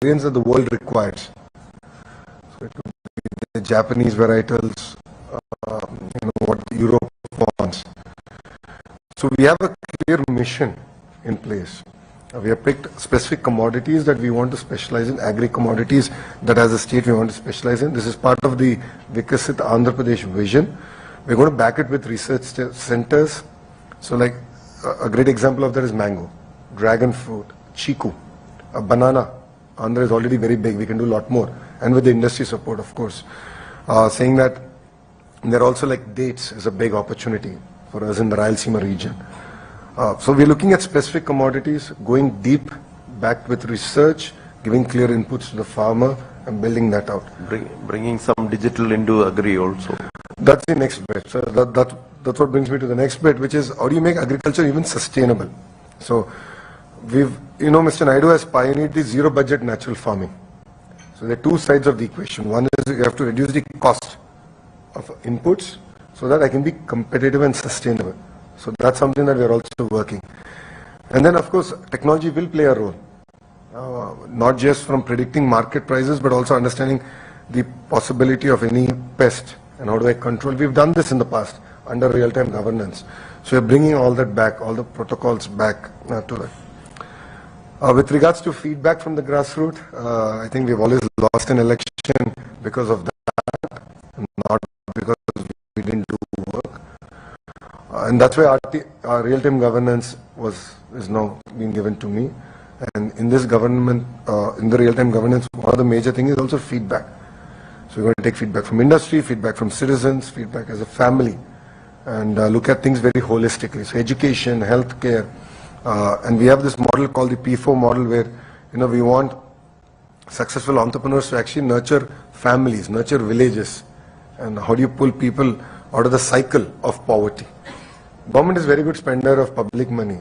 variants that the world requires. So it could be the Japanese varietals, what Europe wants. So we have a clear mission in place. We have picked specific commodities that we want to specialize in, agri-commodities that as a state we want to specialize in. This is part of the Vikasit Andhra Pradesh vision. We're going to back it with research centers. So like a great example of that is mango, dragon fruit, chiku, a banana. Andhra is already very big, we can do a lot more. And with the industry support, of course. Saying that there are also like dates is a big opportunity for us in the Rayalaseema region. So we're looking at specific commodities, going deep, backed with research, giving clear inputs to the farmer and building that out. Bringing some digital into agri also. That's the next bit. So that's what brings me to the next bit, which is how do you make agriculture even sustainable? So we've, Mr. Naidu has pioneered the zero budget natural farming. So there are two sides of the equation. One is you have to reduce the cost of inputs so that I can be competitive and sustainable. So that's something that we are also working. And then, of course, technology will play a role, not just from predicting market prices, but also understanding the possibility of any pest and how do I control. We've done this in the past under real-time governance. So we're bringing all that back, all the protocols back to that. With regards to feedback from the grassroots, I think we've always lost an election because of that, not because we didn't do work. And that's why our real-time governance is now being given to me. And in this government, in the real-time governance, one of the major things is also feedback. So we're going to take feedback from industry, feedback from citizens, feedback as a family, and look at things very holistically. So education, healthcare, and we have this model called the P4 model where, we want successful entrepreneurs to actually nurture families, nurture villages. And how do you pull people out of the cycle of poverty? Government is very good spender of public money,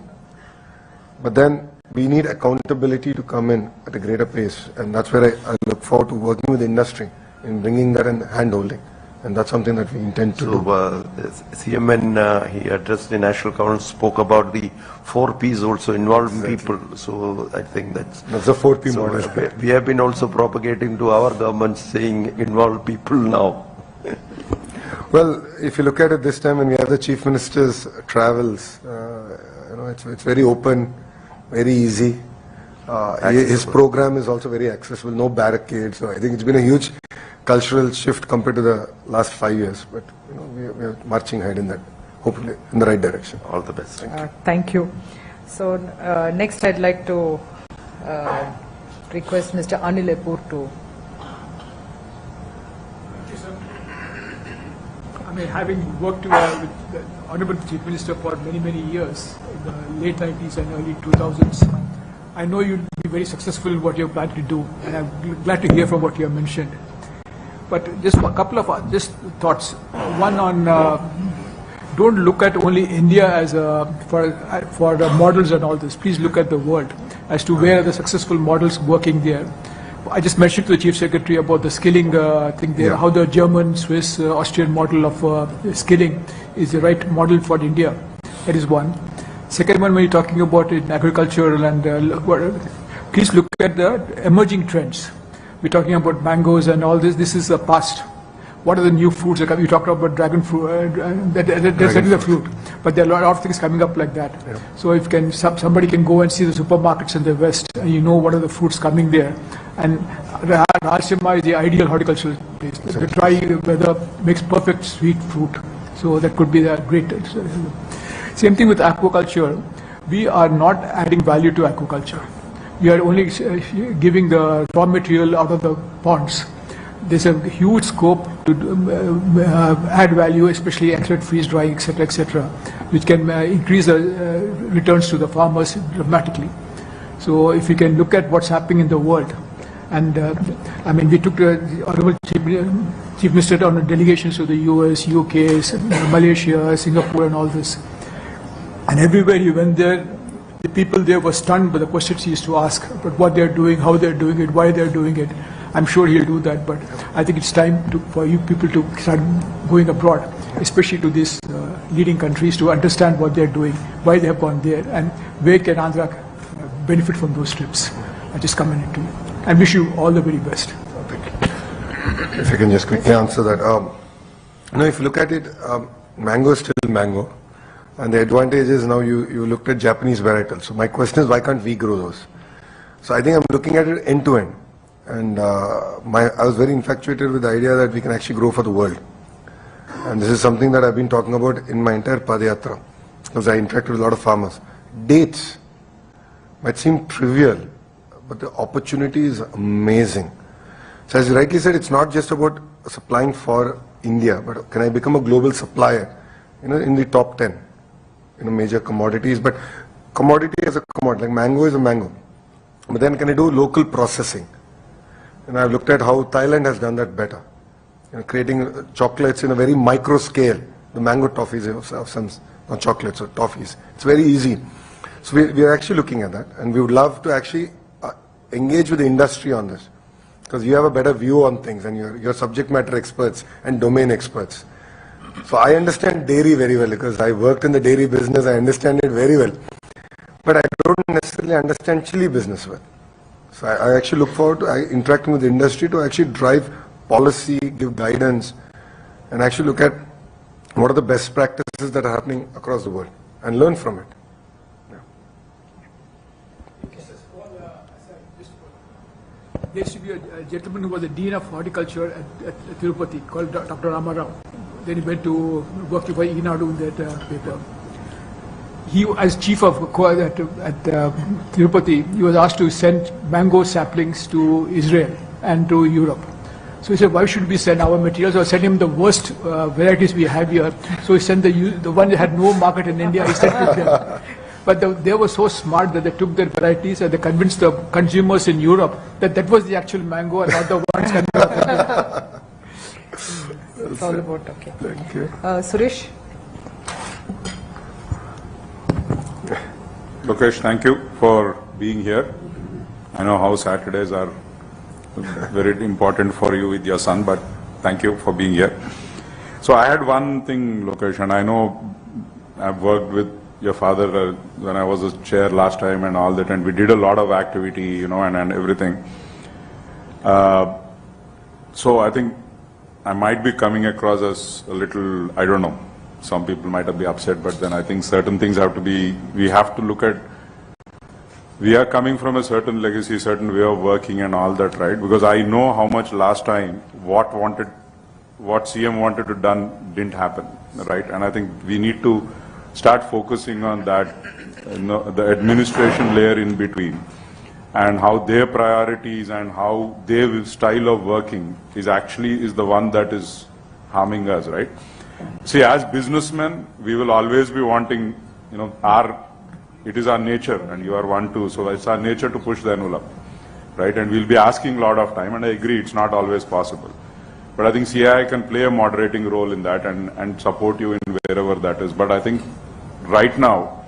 but then we need accountability to come in at a greater pace, and that's where I look forward to working with the industry in bringing that in hand-holding, and that's something that we intend to do. CMN, he addressed the National Council, spoke about the 4 Ps also, involving people, so I think that's the 4P model. We have been also propagating to our government saying involve people now. Well, if you look at it this time, when we have the Chief Minister's travels, it's very open, very easy. His program is also very accessible, no barricades. So I think it's been a huge cultural shift compared to the last 5 years. But we are marching ahead in that, hopefully in the right direction. All the best. Thank you. So next, I'd like to request Mr. Anil Epur to. I mean, having worked with the Honorable Chief Minister for many years, in the late 90s and early 2000s, I know you'll be very successful in what you're planning to do, and I'm glad to hear from what you have mentioned. But just a couple of just thoughts. One on, don't look at only India as for the models and all this. Please look at the world as to where are the successful models working there. I just mentioned to the Chief Secretary about the skilling thing there, how the German, Swiss, Austrian model of skilling is the right model for India. That is one. Second one, when you're talking about it in agriculture, and please look at the emerging trends. We're talking about mangoes and all this. This is the past. What are the new fruits? You talked about dragon fruit. That's a fruit, but there are a lot of things coming up like that. Yeah. So if somebody can go and see the supermarkets in the West, and you know what are the fruits coming there. And Rayalaseema is the ideal horticultural place. The dry weather makes perfect sweet fruit. So that could be the great. Same thing with aquaculture. We are not adding value to aquaculture. We are only giving the raw material out of the ponds. There's a huge scope to add value, especially excellent freeze drying, etc., which can increase the returns to the farmers dramatically. So if you can look at what's happening in the world, and I mean, we took the Honorable Chief Minister on delegations to the US, UK, Malaysia, Singapore, and all this. And everywhere he went there, the people there were stunned by the questions he used to ask about what they're doing, how they're doing it, why they're doing it. I'm sure he'll do that, but I think it's time for you people to start going abroad, especially to these leading countries, to understand what they're doing, why they have gone there, and where can Andhra benefit from those trips. I just commented to you. and wish you all the very best. If I can just quickly answer that. If you look at it, mango is still mango. And the advantage is now you looked at Japanese varietals. So my question is, why can't we grow those? So I think I'm looking at it end to end. And I was very infatuated with the idea that we can actually grow for the world. And this is something that I've been talking about in my entire Padayatra, because I interacted with a lot of farmers. Dates might seem trivial, but the opportunity is amazing. So as you rightly said, it's not just about supplying for India, but can I become a global supplier, in the top 10, major commodities. But commodity as a commodity, like mango is a mango. But then can I do local processing? And I've looked at how Thailand has done that better. Creating chocolates in a very micro scale. The mango toffees of some, not chocolates or toffees. It's very easy. So we are actually looking at that, and we would love to actually engage with the industry on this, because you have a better view on things, and you're subject matter experts and domain experts. So I understand dairy very well, because I worked in the dairy business. I understand it very well, but I don't necessarily understand chili business well. So I actually look forward to interacting with the industry to actually drive policy, give guidance, and actually look at what are the best practices that are happening across the world and learn from it. There used to be a gentleman who was the Dean of Horticulture at Tirupati called Dr. Ramarao. Then he went to work for Eenadu in that paper. He, as chief of at Tirupati, he was asked to send mango saplings to Israel and to Europe. So he said, why should we send our materials or send him the worst varieties we have here? So he sent the one that had no market in India, he sent to them. But they were so smart that they took their varieties and they convinced the consumers in Europe that that was the actual mango and not the ones consumed. It's all about, okay. Thank you. Suresh? Lokesh, thank you for being here. I know how Saturdays are very important for you with your son, but thank you for being here. So I had one thing, Lokesh, and I know I've worked with your father when I was a chair last time and all that, and we did a lot of activity, and everything. So I think I might be coming across as a little, I don't know, some people might be upset, but then I think certain things have to be, we have to look at, we are coming from a certain legacy, certain way of working and all that, right? Because I know how much last time, what CM wanted to done didn't happen, right? And I think we need to start focusing on that, the administration layer in between, and how their priorities and how their style of working is the one that is harming us, right? See, as businessmen, we will always be wanting, it is our nature, and you are one too, so it's our nature to push the envelope, right? And we'll be asking a lot of time, and I agree, it's not always possible. But I think CII can play a moderating role in that and support you in wherever that is. But I think right now,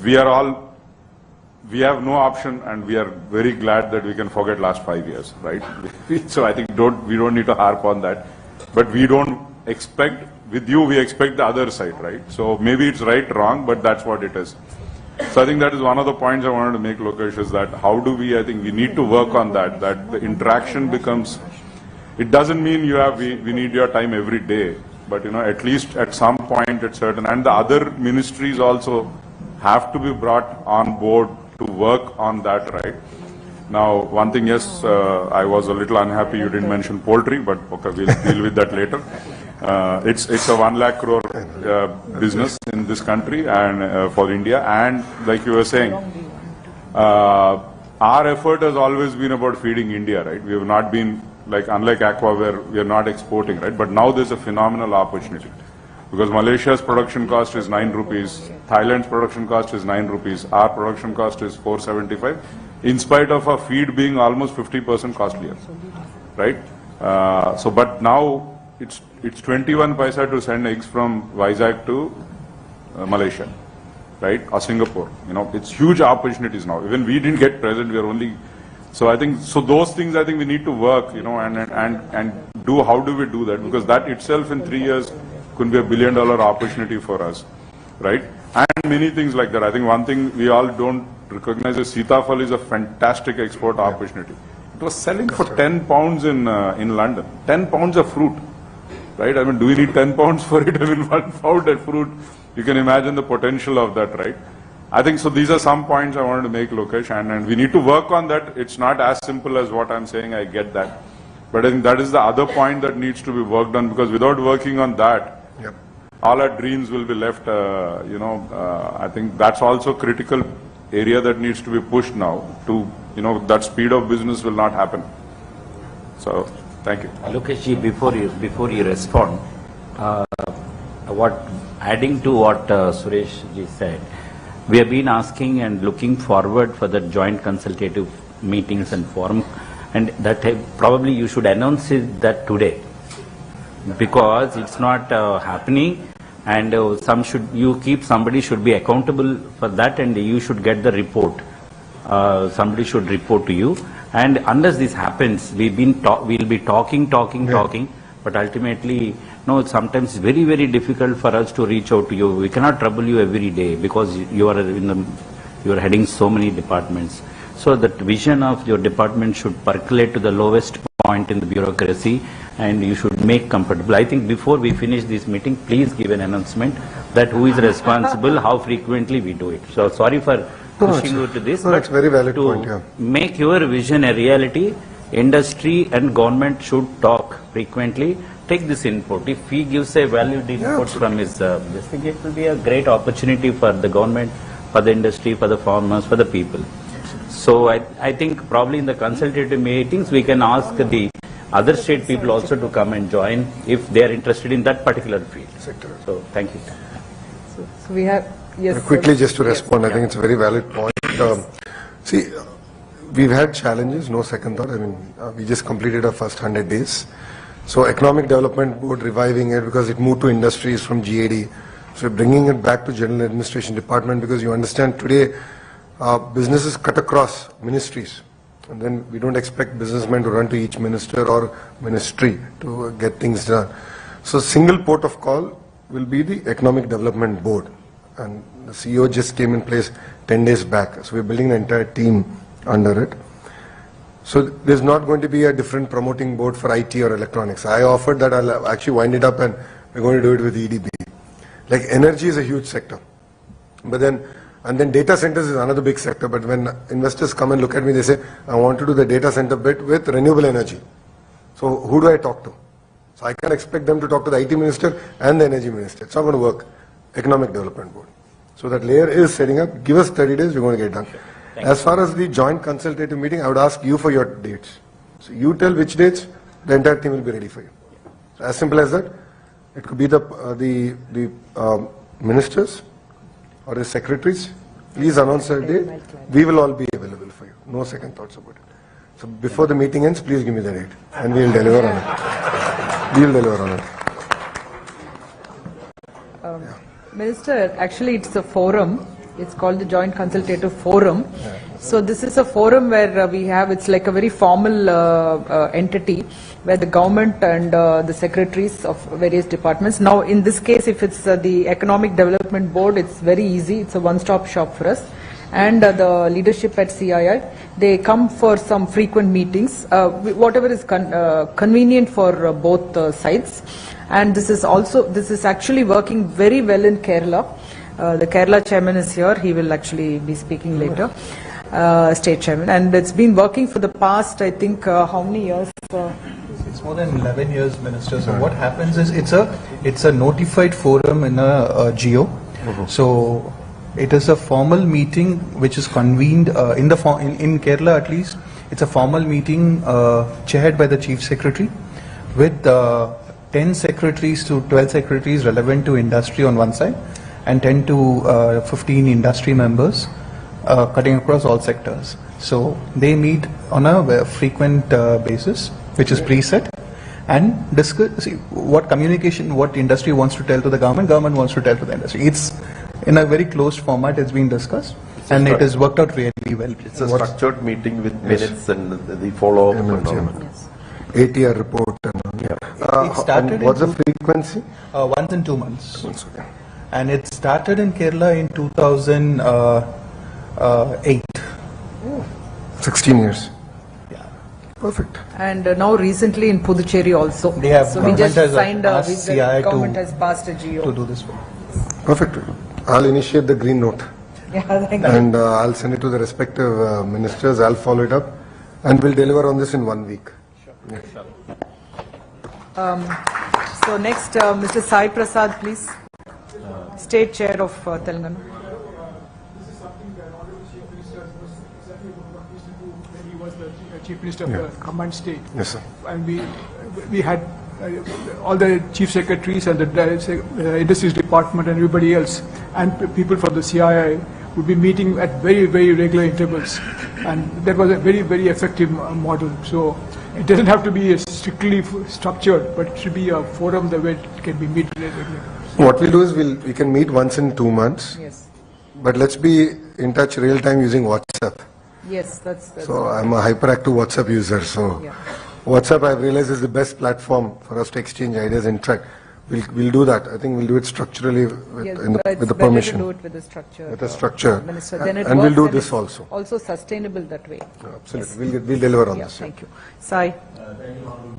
we have no option, and we are very glad that we can forget last 5 years, right? So I think we don't need to harp on that. But we don't expect, with you, we expect the other side, right? So maybe it's right, wrong, but that's what it is. So I think that is one of the points I wanted to make, Lokesh, is that how do we, I think we need to work on that the interaction becomes, it doesn't mean we need your time every day, but at least at some point at certain, and the other ministries also have to be brought on board to work on that, right? Now, one thing, yes, I was a little unhappy you didn't mention poultry, but okay, we'll deal with that later. It's a 1 lakh crore business in this country and for India, and like you were saying, our effort has always been about feeding India, right? We have not been, like, unlike Aqua, where we are not exporting, right? But now there's a phenomenal opportunity, because Malaysia's production cost is 9 rupees, Thailand's production cost is 9 rupees, our production cost is 475, in spite of our feed being almost 50% costlier, right? So, but now it's 21 paisa to send eggs from Vizag to Malaysia, right? Or Singapore, it's huge opportunities now. Even we didn't get present, we are only. So I think, so those things I think we need to work, and do, how do we do that? Because that itself in 3 years could be $1 billion opportunity for us, right? And many things like that. I think one thing we all don't recognize that Sitafal is a fantastic export opportunity. It was selling for 10 pounds in London. 10 pounds of fruit, right? I mean, do we need 10 pounds for it? I mean, 1 pound of fruit, you can imagine the potential of that, right? I think so. These are some points I wanted to make, Lokesh, and we need to work on that. It's not as simple as what I'm saying. I get that, but I think that is the other point that needs to be worked on, because without working on that, all our dreams will be left. I think that's also critical area that needs to be pushed now. To that speed of business will not happen. So, thank you. Lokesh, before you respond, adding to what Suresh ji said, we have been asking and looking forward for the joint consultative meetings and forum, and that probably you should announce that today, because it's not happening, and somebody should be accountable for that, and you should get the report. Somebody should report to you, and unless this happens, we'll be talking, but ultimately, no, sometimes it's very, very difficult for us to reach out to you. We cannot trouble you every day because you are heading so many departments. So that vision of your department should percolate to the lowest point in the bureaucracy, and you should make comfortable. I think before we finish this meeting, please give an announcement that who is responsible, how frequently we do it. So sorry for pushing you to this, but very valid point, to make your vision a reality, industry and government should talk frequently. Take this input. If he gives a valued input from his this thing, it will be a great opportunity for the government, for the industry, for the farmers, for the people. So I think probably in the consultative meetings we can ask the other state people also to come and join if they are interested in that particular field. So thank you. So we have, yes. Quickly, just to respond, I think it's a very valid point. See, we've had challenges, no second thought. I mean, we just completed our first 100 days. So Economic Development Board reviving it because it moved to industries from GAD. So we're bringing it back to General Administration Department, because you understand today businesses cut across ministries, and then we don't expect businessmen to run to each minister or ministry to get things done. So single port of call will be the Economic Development Board, and the CEO just came in place 10 days back. So we're building an entire team under it. So there's not going to be a different promoting board for IT or electronics. I offered that I'll actually wind it up and we're going to do it with EDB. Like energy is a huge sector, but then data centers is another big sector. But when investors come and look at me, they say, I want to do the data center bit with renewable energy. So who do I talk to? So I can't expect them to talk to the IT minister and the energy minister. It's not going to work. Economic Development Board. So that layer is setting up. Give us 30 days, we're going to get done. As far as the joint consultative meeting, I would ask you for your dates. So you tell which dates, the entire team will be ready for you. So as simple as that. It could be the ministers or the secretaries. Please announce a date. We will all be available for you. No second thoughts about it. So before the meeting ends, please give me the date, and we will deliver on it. We will deliver on it. Minister, actually it's a forum. It's called the Joint Consultative Forum. So this is a forum where it's like a very formal entity where the government and the secretaries of various departments. Now in this case, if it's the Economic Development Board, it's very easy. It's a one-stop shop for us. And the leadership at CII, they come for some frequent meetings, whatever is convenient for both sides. And this is actually working very well in Kerala. The Kerala chairman is here. He will actually be speaking later. State chairman, and it's been working for the past, I think, how many years? It's more than 11 years, Minister. So what happens is it's a notified forum in a GO. So it is a formal meeting which is convened in Kerala at least. It's a formal meeting chaired by the Chief Secretary with 10 secretaries to 12 secretaries relevant to industry on one side, and 10 to 15 industry members cutting across all sectors. So they meet on a frequent basis, which is preset, and discuss what communication, what industry wants to tell to the government wants to tell to the industry. It's in a very closed format. It's been discussed, and it has worked out really well. It's a structured meeting with minutes and the follow-up. Yes. ATR report. It started what's the frequency? Once in 2 months. And it started in Kerala in 2000. 8. 16 years. Perfect. And now recently in Puducherry also. They have, so we just government has signed asked the CI government to- has passed a GO. To do this work. Perfect. I'll initiate the green note Yeah, thank you. and I'll send it to the respective ministers. I'll follow it up and we'll deliver on this in 1 week. So next, Mr. Sai Prasad, please. State Chair of Telangana. This is something that Honorable Chief Minister was exactly what he used to do when he was the Chief Minister of the combined state. Yes, sir. And we had all the chief secretaries and the industries department and everybody else and people from the CII would be meeting at very, very regular intervals. And that was a very, very effective model. So it doesn't have to be strictly structured, but it should be a forum that where it can be meet regularly. What we'll do is we can meet once in 2 months, Yes. but let's be in touch real time using WhatsApp. Yes, that's So I'm a hyperactive WhatsApp user. So Yeah. WhatsApp I've realized is the best platform for us to exchange ideas and interact. We'll do that. I think we'll do it structurally with, yes, in the, but it's with the better permission. to do it with the structure. With the structure. Minister. Then it And we'll works do and this it's also. Also sustainable that way. Absolutely. We'll deliver on Yeah, this. thank you. Sai.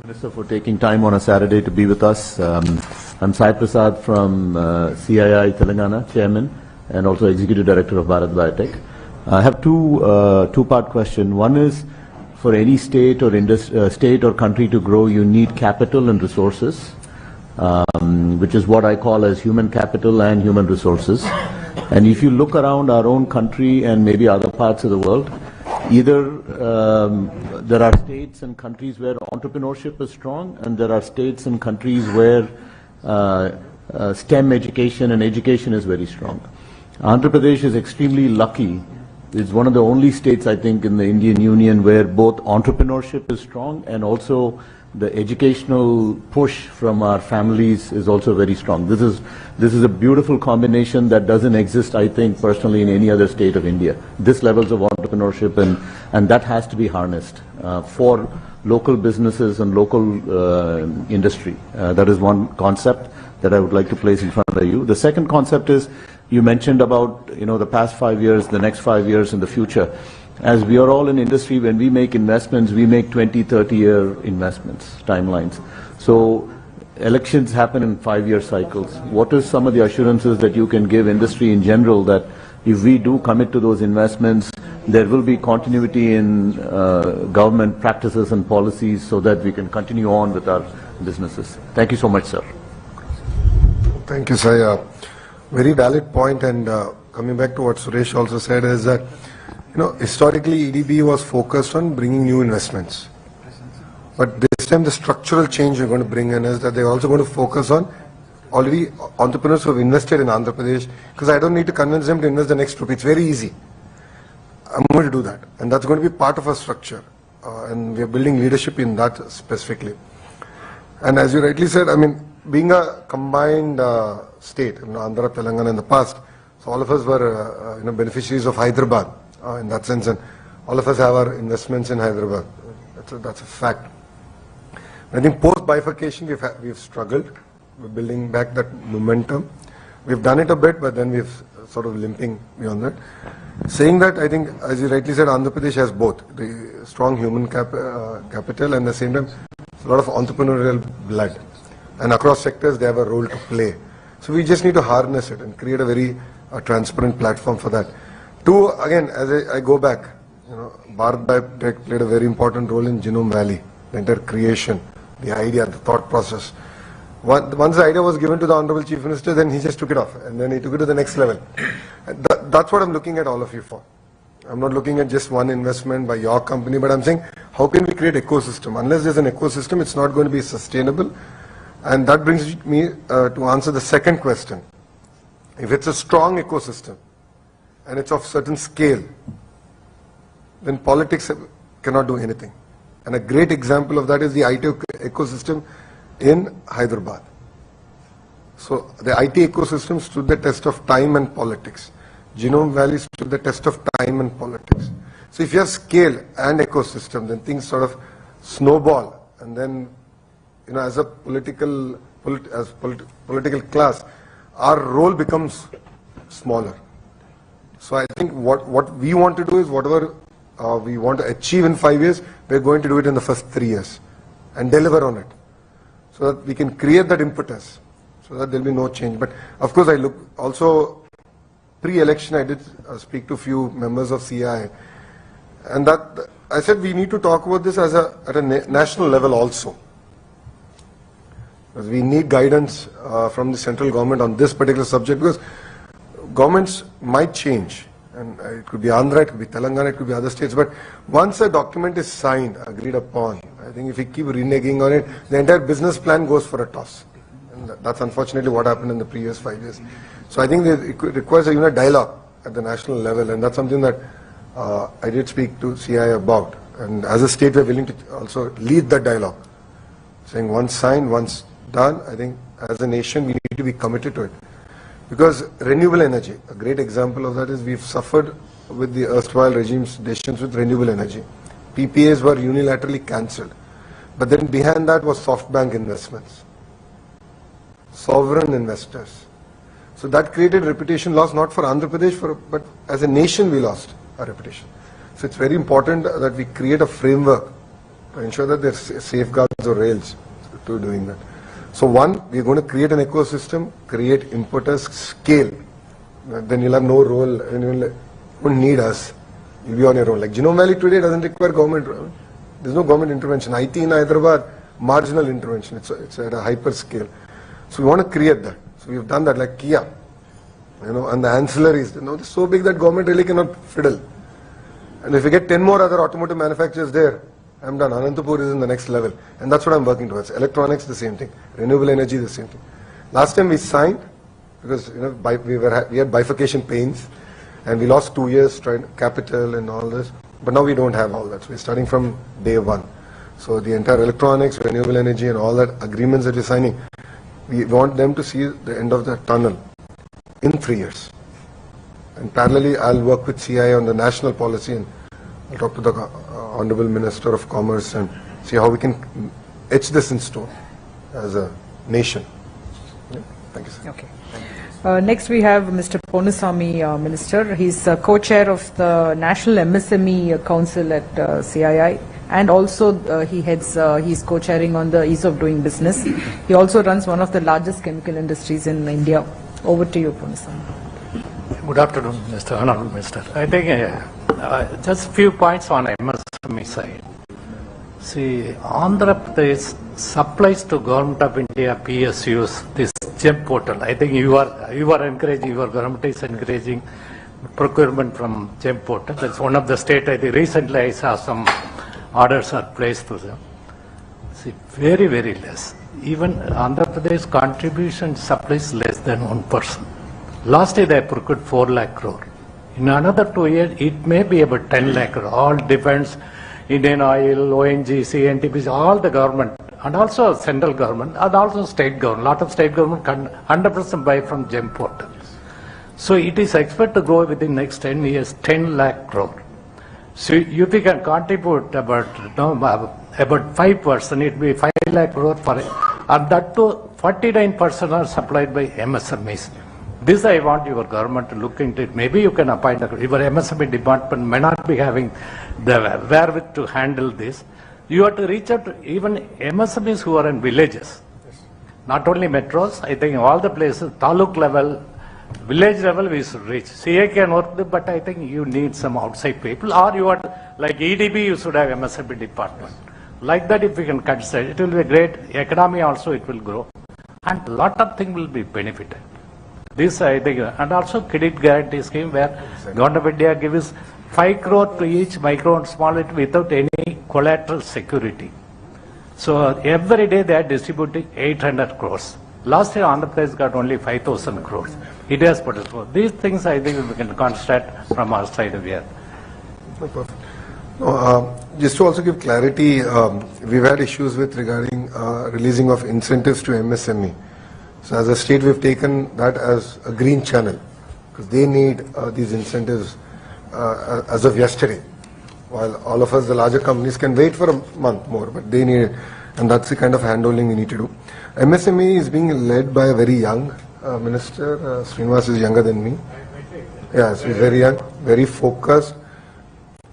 Minister, for taking time on a Saturday to be with us. I'm Sai Prasad from CII Telangana, Chairman, and also Executive Director of Bharat Biotech. I have two-part question. One is, for any state or state or country to grow, you need capital and resources, which is what I call as human capital and human resources. And if you look around our own country and maybe other parts of the world, either there are states and countries where entrepreneurship is strong, and there are states and countries where STEM education and education is very strong. Andhra Pradesh is extremely lucky. It's one of the only states, I think, in the Indian Union where both entrepreneurship is strong and also the educational push from our families is also very strong. This is a beautiful combination that doesn't exist, I think, personally in any other state of India. This levels of entrepreneurship and that has to be harnessed for local businesses and local industry. That is one concept that I would like to place in front of you. The second concept is, you mentioned about, the past 5 years, the next 5 years in the future. As we are all in industry, when we make investments, we make 20, 30-year investments, timelines. So elections happen in 5-year cycles. What is some of the assurances that you can give industry in general that if we do commit to those investments, there will be continuity in government practices and policies so that we can continue on with our businesses? Thank you so much, sir. Thank you, Sai. Very valid point, and coming back to what Suresh also said is that, historically EDB was focused on bringing new investments. But this time the structural change we're going to bring in is that they're also going to focus on already entrepreneurs who have invested in Andhra Pradesh, because I don't need to convince them to invest the next rupee. It's very easy. I'm going to do that, and that's going to be part of our structure, and we're building leadership in that specifically. And as you rightly said, being a combined state, Andhra, Telangana in the past, so all of us were beneficiaries of Hyderabad in that sense, and all of us have our investments in Hyderabad. That's a fact. I think post bifurcation we've struggled. We're building back that momentum. We've done it a bit, but then we've sort of limping beyond that. Saying that, I think, as you rightly said, Andhra Pradesh has both the strong human capital and at the same time a lot of entrepreneurial blood. And across sectors, they have a role to play. So we just need to harness it and create a very transparent platform for that. Two, again, as I go back, Bharat Biotech played a very important role in Genome Valley, the entire creation, the idea, the thought process. Once the idea was given to the Honorable Chief Minister, then he just took it off and then he took it to the next level. That's what I'm looking at all of you for. I'm not looking at just one investment by your company, but I'm saying, how can we create ecosystem? Unless there's an ecosystem, it's not going to be sustainable. And that brings me to answer the second question. If it's a strong ecosystem and it's of certain scale, then politics cannot do anything. And a great example of that is the IT ecosystem in Hyderabad. So the IT ecosystem stood the test of time and politics. Genome Valley stood the test of time and politics. So if you have scale and ecosystem, then things sort of snowball, and then as a political class, our role becomes smaller. So I think think what we want to do is whatever we want to achieve in 5 years, we're going to do it in the first 3 years and deliver on it, so that we can create that impetus, so that there'll be no change. But of course, I look also pre-election. I did speak to a few members of CI, and that I said we need to talk about this at a national level also. Because we need guidance from the central government on this particular subject, because governments might change, and it could be Andhra, it could be Telangana, it could be other states, but once a document is signed, agreed upon, I think if we keep reneging on it, the entire business plan goes for a toss. And that's unfortunately what happened in the previous 5 years. So I think that it requires a dialogue at the national level, and that's something that I did speak to CI about. And as a state, we're willing to also lead that dialogue, saying once signed, once done, I think as a nation we need to be committed to it. Because renewable energy, a great example of that is we've suffered with the erstwhile regime's decisions with renewable energy. PPAs were unilaterally cancelled. But then behind that was SoftBank investments, sovereign investors. So that created reputation loss not for Andhra Pradesh, but as a nation we lost our reputation. So it's very important that we create a framework to ensure that there's safeguards or rails to doing that. So one, we're going to create an ecosystem, create impetus, scale. Then you'll have no role, and you won't need us. You'll be on your own. Like Genome Valley today doesn't require government. There's no government intervention. IT in Hyderabad, marginal intervention. It's at a hyper scale. So we want to create that. So we've done that, like Kia, and the ancillaries. They're so big that government really cannot fiddle. And if we get 10 more other automotive manufacturers there, I'm done. Anantapur is in the next level. And that's what I'm working towards. Electronics, the same thing. Renewable energy, the same thing. Last time we signed, because we had bifurcation pains, and we lost 2 years trying capital and all this. But now we don't have all that. So we're starting from day one. So the entire electronics, renewable energy, and all that agreements that we're signing, we want them to see the end of the tunnel in 3 years. And parallelly, I'll work with CI on the national policy, and I'll talk to the Honorable Minister of Commerce and see how we can etch this in stone as a nation. Yeah. Thank you, sir. Okay. Next we have Mr. Ponusamy, Minister. He's co-chair of the National MSME Council at CII, and also he's co-chairing on the ease of doing business. He also runs one of the largest chemical industries in India. Over to you, Ponusamy. Good afternoon, Mr. Honorable Minister. I think just few points on MSME side. See, Andhra Pradesh supplies to Government of India PSUs this GEM portal. I think you are encouraging, your government is encouraging procurement from GEM portal. That's one of the state. I think recently I saw some orders are placed to them. See, very, very less. Even Andhra Pradesh contribution supplies less than 1%. Last year they procured 4 lakh crore. In another 2 years, it may be about 10 lakh crore. All depends, Indian Oil, ONGC, NTPC, all the government, and also central government, and also state government. Lot of state government can 100% buy from GEM portal. So it is expected to grow within next 10 years, 10 lakh crore. So if we can contribute about 5%, it will be 5 lakh crore for it. And that too, 49% are supplied by MSMEs. This I want your government to look into it. Maybe you can appoint your MSME department may not be having the wherewith to handle this. You have to reach out to even MSMEs who are in villages. Not only metros, I think all the places, taluk level, village level we should reach. CA can work with, but I think you need some outside people, or you are like EDB, you should have MSME department. Like that, if we can consider, it will be great. Economy also it will grow, and a lot of things will be benefited. This I think, and also credit guarantee scheme where Government of India gives 5 crore to each micro and small without any collateral security. So every day they are distributing 800 crores. Last year Andhra Pradesh got only 5,000 crores. It has potential. These things I think we can concentrate from our side of here. Perfect. Just to also give clarity, we've had issues with regarding releasing of incentives to MSME. So as a state, we've taken that as a green channel, because they need these incentives as of yesterday. While all of us, the larger companies, can wait for a month more, but they need it. And that's the kind of handholding we need to do. MSME is being led by a very young minister. Srinivas is younger than me. Yes, he's very young, very focused,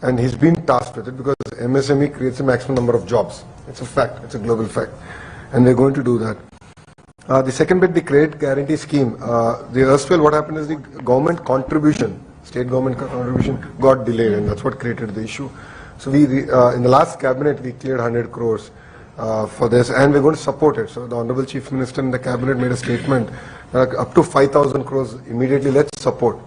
and he's been tasked with it because MSME creates a maximum number of jobs. It's a fact, it's a global fact, and we're going to do that. The second bit, the credit guarantee scheme. The erstwhile, what happened is the government contribution, state government contribution got delayed, and that's what created the issue. So we, in the last cabinet, we cleared 100 crores for this, and we're going to support it. So the Honorable Chief Minister in the cabinet made a statement up to 5,000 crores immediately, let's support.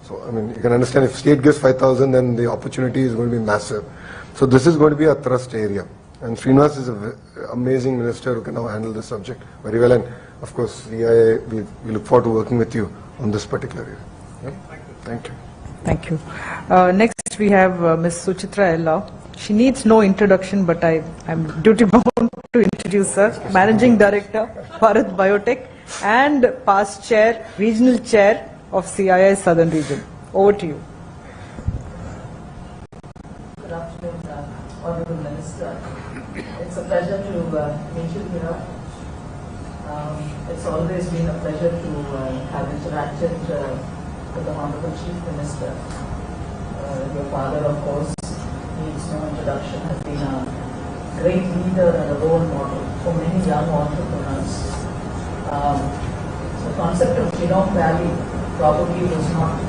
So, I mean, you can understand if state gives 5,000, then the opportunity is going to be massive. So this is going to be a thrust area. And Srinivas is an amazing minister who can now handle this subject very well. And of course, we look forward to working with you on this particular area. Yeah? Thank you. Thank you. Next we have Ms. Suchitra Ella. She needs no introduction, but I'm duty bound to introduce her. Managing Director, Bharat Biotech, and past chair, regional chair of CII Southern Region. Over to you. Good afternoon, Honourable Minister. It's a pleasure to meet you here. It's always been a pleasure to have interacted with the Honourable Chief Minister. Your father, of course, needs no introduction, has been a great leader and a role model for many young entrepreneurs. The concept of Genome Valley probably was not,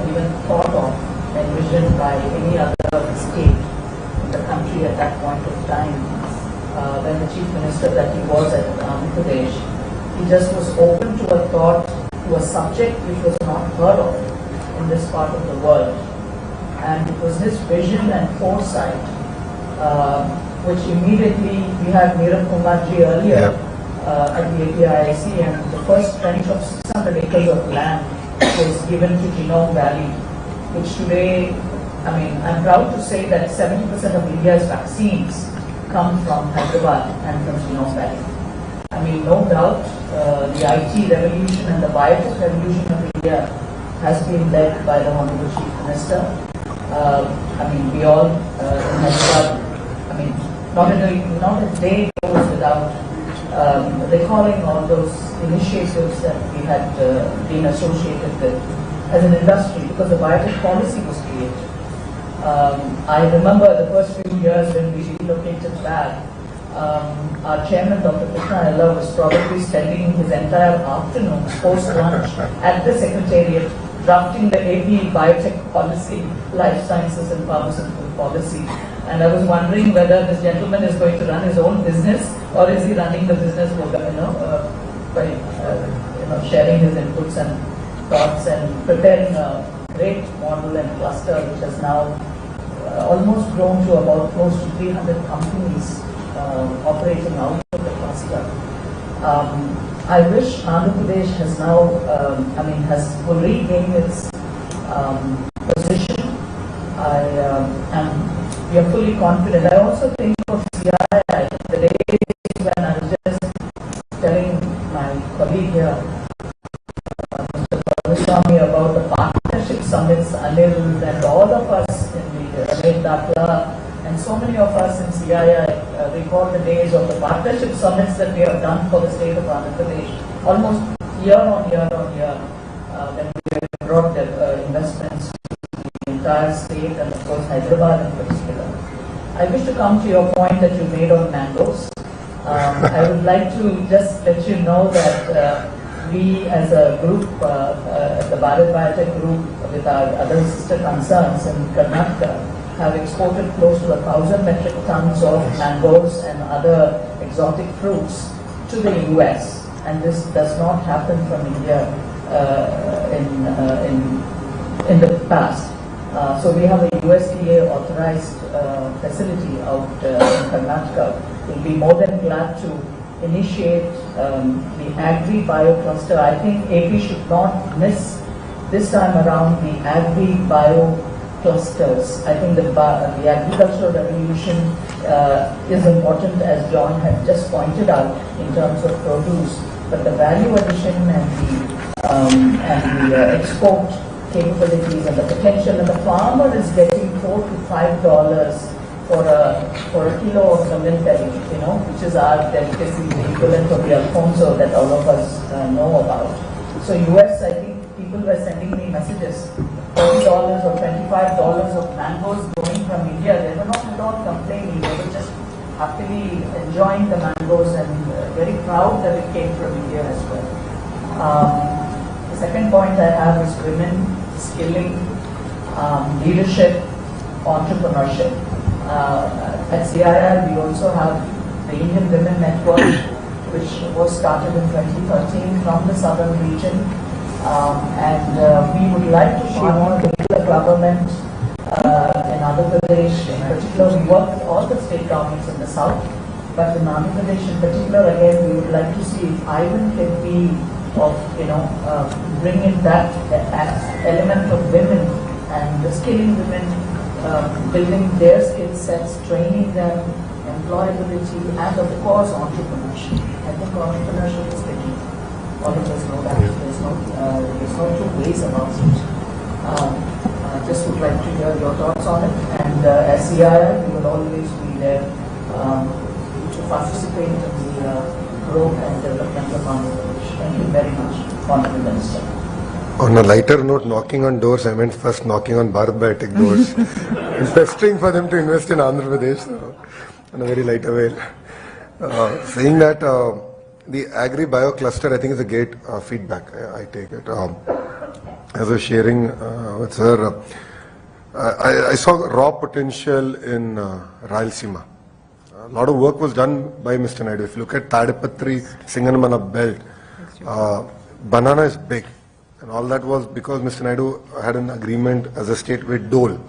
even thought of, envisioned by any other state in the country at that point of time. When the Chief Minister that he was at Andhra Pradesh, he just was open to a thought, to a subject which was not heard of in this part of the world. And it was his vision and foresight, which immediately, we had Neerav Kumarji earlier at the APIIC, and the first trench of 600 acres of land was given to Genome Valley, which today, I'm proud to say that 70% of India's vaccines come from Hyderabad and from Genome Valley. No doubt, the IT revolution and the biotech revolution of India has been led by the Honorable Chief Minister. We all in Hyderabad, not a day goes without recalling all those initiatives that we had been associated with as an industry, because the biotech policy was created. I remember the first few years when we relocated back, our chairman, Dr. Krishna Ella, was probably spending his entire afternoon post-lunch at the Secretariat drafting the AP biotech policy, life sciences and pharmaceutical policy. And I was wondering whether this gentleman is going to run his own business, or is he running the business by sharing his inputs and thoughts and preparing a great model and cluster which has now almost grown to about close to 300 companies operating out of the cluster. I wish Andhra Pradesh has now, has regained its position. We are fully confident. I also think of CII, the days when I was just telling my colleague here, Mr. Swami, about the partnership summits, Anil and all of us in the Ramesh Dakla, and so many of us in CII recall the days of the partnership summits that we have done for the state of Andhra Pradesh, almost year on year when we have brought the investments to the entire state and of course Hyderabad in particular. I wish to come to your point that you made on mangoes. I would like to just let you know that we as a group, the Bharat Biotech group with our other sister concerns in Karnataka, have exported close to 1,000 metric tons of mangoes and other exotic fruits to the US, and this does not happen from India in the past. So we have a USDA authorized facility out in Karnataka. We'll be more than glad to initiate the agri-bio cluster. I think AP should not miss this time around the agri-bio clusters. I think the agricultural revolution is important, as John had just pointed out, in terms of produce, but the value addition and the export capabilities and the potential, and the farmer is getting $4 to $5 for a kilo of the milk, which is our delicacy, the equivalent of the Alfonso that all of us know about. So US, I think, people were sending me messages, $30 or $25 of mangoes going from India. They were not at all complaining. They were just happily enjoying the mangoes and very proud that it came from India as well. The second point I have is women skilling, leadership, entrepreneurship. At CIR, we also have the Indian Women Network, which was started in 2013 from the southern region. We would like to partner with the government in Andhra Pradesh. In particular, we work with all the state governments in the south, but in Andhra Pradesh in particular, again, we would like to see if Ivan can be of, bring in that element of women and skilling women, building their skill sets, training them, employability, and of course entrepreneurship. I think entrepreneurship is the key. All of us know that. There's no two ways about it. Just would like to hear your thoughts on it. And as CIR, we will always be there to participate in the growth and development of Andhra Pradesh. Thank you very much, Honorable Minister. On a lighter note, knocking on doors, I meant first knocking on Bharat Biotech doors and pestering for them to invest in Andhra Pradesh, so, on a very lighter way. Saying that the agri-bio cluster, I think, is a great feedback. I take it. As I was sharing with her, I saw raw potential in Rayalaseema. A lot of work was done by Mr. Naidu. If you look at Tadipatri, Singanamana belt, banana is big. And all that was because Mr. Naidu had an agreement as a state with Dole.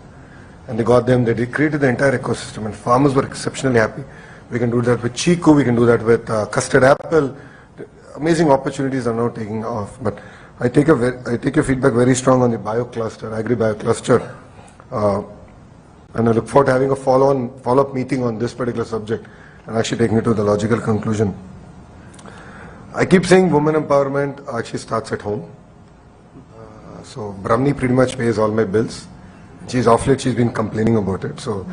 And they got them, they created the entire ecosystem. And farmers were exceptionally happy. We can do that with Chiku, we can do that with custard apple. Amazing opportunities are now taking off. But I take your feedback very strong on the bio cluster, agri-bio cluster. And I look forward to having a follow-up meeting on this particular subject and actually taking it to the logical conclusion. I keep saying women empowerment actually starts at home. So Brahmani pretty much pays all my bills. She's off late, she's been complaining about it. So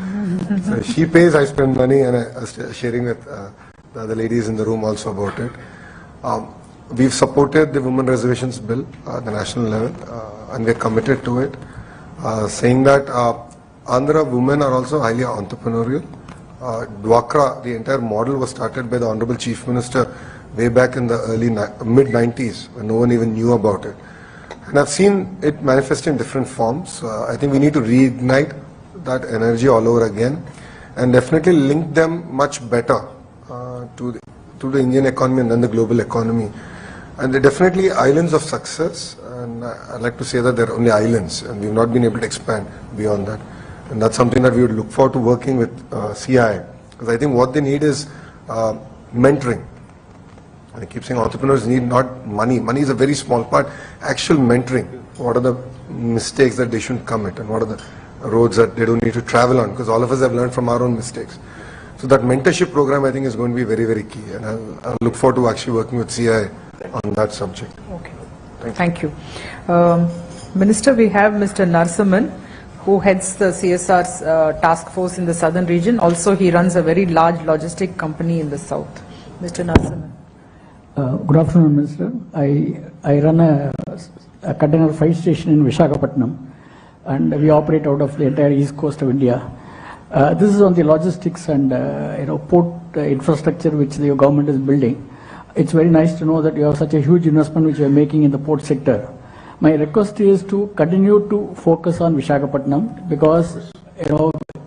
she pays, I spend money, and I was sharing with the other ladies in the room also about it. We've supported the women reservations bill at the national level, and we're committed to it. Saying that Andhra women are also highly entrepreneurial. Dwakra, the entire model was started by the Honorable Chief Minister way back in the mid-90s, when no one even knew about it. And I've seen it manifest in different forms. I think we need to reignite that energy all over again and definitely link them much better to the Indian economy and then the global economy. And they're definitely islands of success, and I'd like to say that they're only islands and we've not been able to expand beyond that. And that's something that we would look forward to working with CI, because I think what they need is mentoring. I keep saying entrepreneurs need not money. Money is a very small part. Actual mentoring. What are the mistakes that they shouldn't commit, and what are the roads that they don't need to travel on? Because all of us have learned from our own mistakes. So that mentorship program, I think, is going to be very, very key. And I'll look forward to actually working with CI on that subject. Okay. Thank you. Minister, we have Mr. Narasimhan, who heads the CSR's task force in the southern region. Also, he runs a very large logistic company in the south. Mr. Narasimhan. Good afternoon, Minister. I run a container freight station in Visakhapatnam, and we operate out of the entire east coast of India. This is on the logistics and port infrastructure which the government is building. It's very nice to know that you have such a huge investment which you are making in the port sector. My request is to continue to focus on Visakhapatnam, because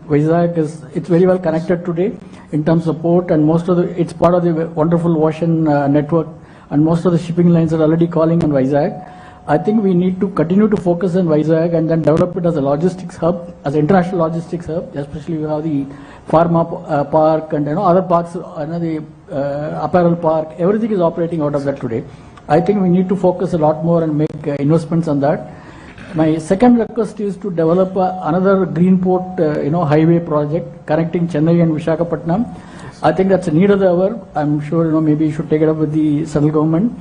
Vizag it's very well connected today in terms of port, and it's part of the wonderful ocean network, and most of the shipping lines are already calling on Vizag. I think we need to continue to focus on Vizag and then develop it as a logistics hub, as an international logistics hub. Especially we have the pharma park and other parks, the apparel park. Everything is operating out of that today. I think we need to focus a lot more and make investments on that. My second request is to develop another green port, highway project connecting Chennai and Visakhapatnam. I think that's a need of the hour. I'm sure maybe you should take it up with the central government,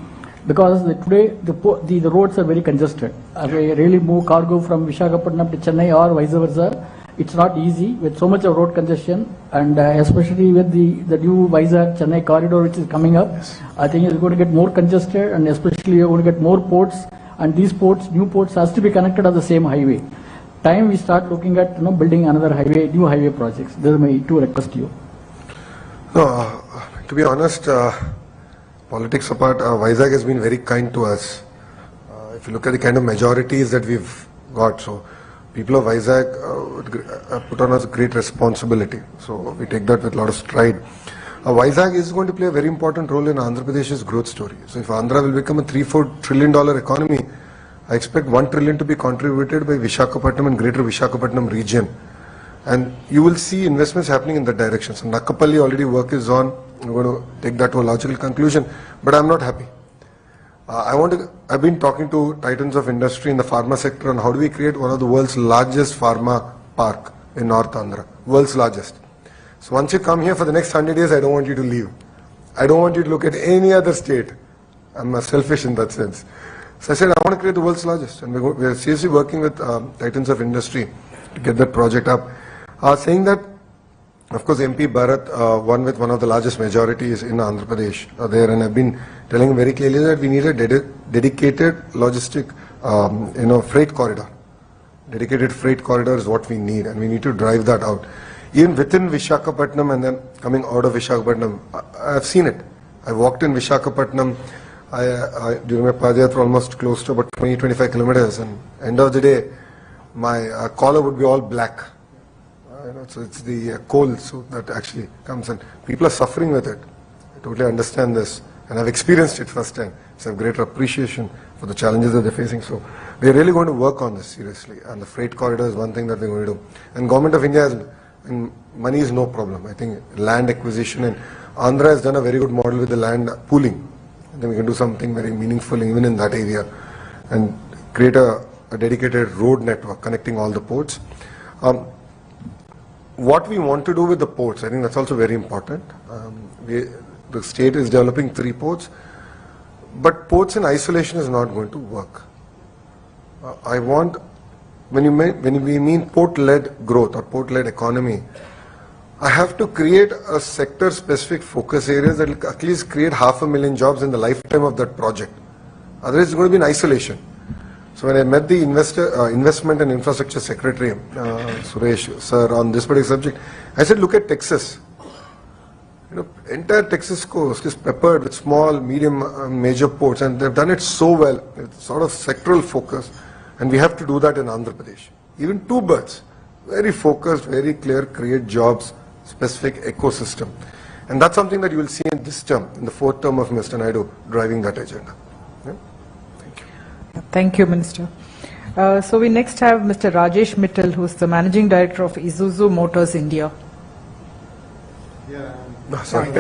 because today the roads are very congested. If we really move cargo from Visakhapatnam to Chennai or vice versa, it's not easy with so much of road congestion, and especially with the new Vizag Chennai corridor which is coming up. I think it's going to get more congested, and especially you're going to get more ports, and these ports, new ports, has to be connected on the same highway. Time we start looking at building another highway, new highway projects. This is my two requests to you. No, to be honest, politics apart, Vizag has been very kind to us. If you look at the kind of majorities that we've got, so people of Vizag put on us great responsibility. So we take that with a lot of stride. Vizag is going to play a very important role in Andhra Pradesh's growth story. So if Andhra will become a $3-4 trillion economy, I expect $1 trillion to be contributed by Visakhapatnam and greater Visakhapatnam region. And you will see investments happening in that direction. So Nakapalli already work is on. We're going to take that to a logical conclusion. But I'm not happy. I've been talking to titans of industry in the pharma sector on how do we create one of the world's largest pharma park in North Andhra. World's largest. So once you come here for the next 100 years, I don't want you to leave. I don't want you to look at any other state. I'm selfish in that sense. So I said, I want to create the world's largest. And we are seriously working with titans of industry to get that project up. Saying that, of course, MP Bharat won with one of the largest majorities in Andhra Pradesh there. And I've been telling him very clearly that we need a dedicated logistic, freight corridor. Dedicated freight corridor is what we need, and we need to drive that out. Even within Visakhapatnam and then coming out of Visakhapatnam, I've seen it. I walked in Visakhapatnam during my Padayatra almost close to about 20-25 kilometers, and end of the day, my collar would be all black. So it's the coal so that actually comes, and people are suffering with it. I totally understand this, and I've experienced it firsthand. So I have greater appreciation for the challenges that they're facing. So we're really going to work on this seriously, and the freight corridor is one thing that we're going to do. And Government of India has, and money is no problem. I think land acquisition, and Andhra has done a very good model with the land pooling. And then we can do something very meaningful even in that area, and create a dedicated road network connecting all the ports. What we want to do with the ports, I think that's also very important. The state is developing 3 ports, but ports in isolation is not going to work. I want, when we mean port-led growth or port-led economy, I have to create a sector-specific focus areas that will at least create 500,000 jobs in the lifetime of that project. Otherwise, it's going to be in isolation. So when I met the Investment and Infrastructure Secretary, Suresh sir, on this particular subject, I said, look at Texas. Entire Texas coast is peppered with small, medium, major ports, and they've done it so well. It's sort of sectoral focus, and we have to do that in Andhra Pradesh. Even 2 birds, very focused, very clear, create jobs, specific ecosystem. And that's something that you will see in this term, in the 4th term of Mr. Naidu, driving that agenda. Yeah? Thank you. Thank you, Minister. So we next have Mr. Rajesh Mittal, who is the Managing Director of Isuzu Motors India. Sorry.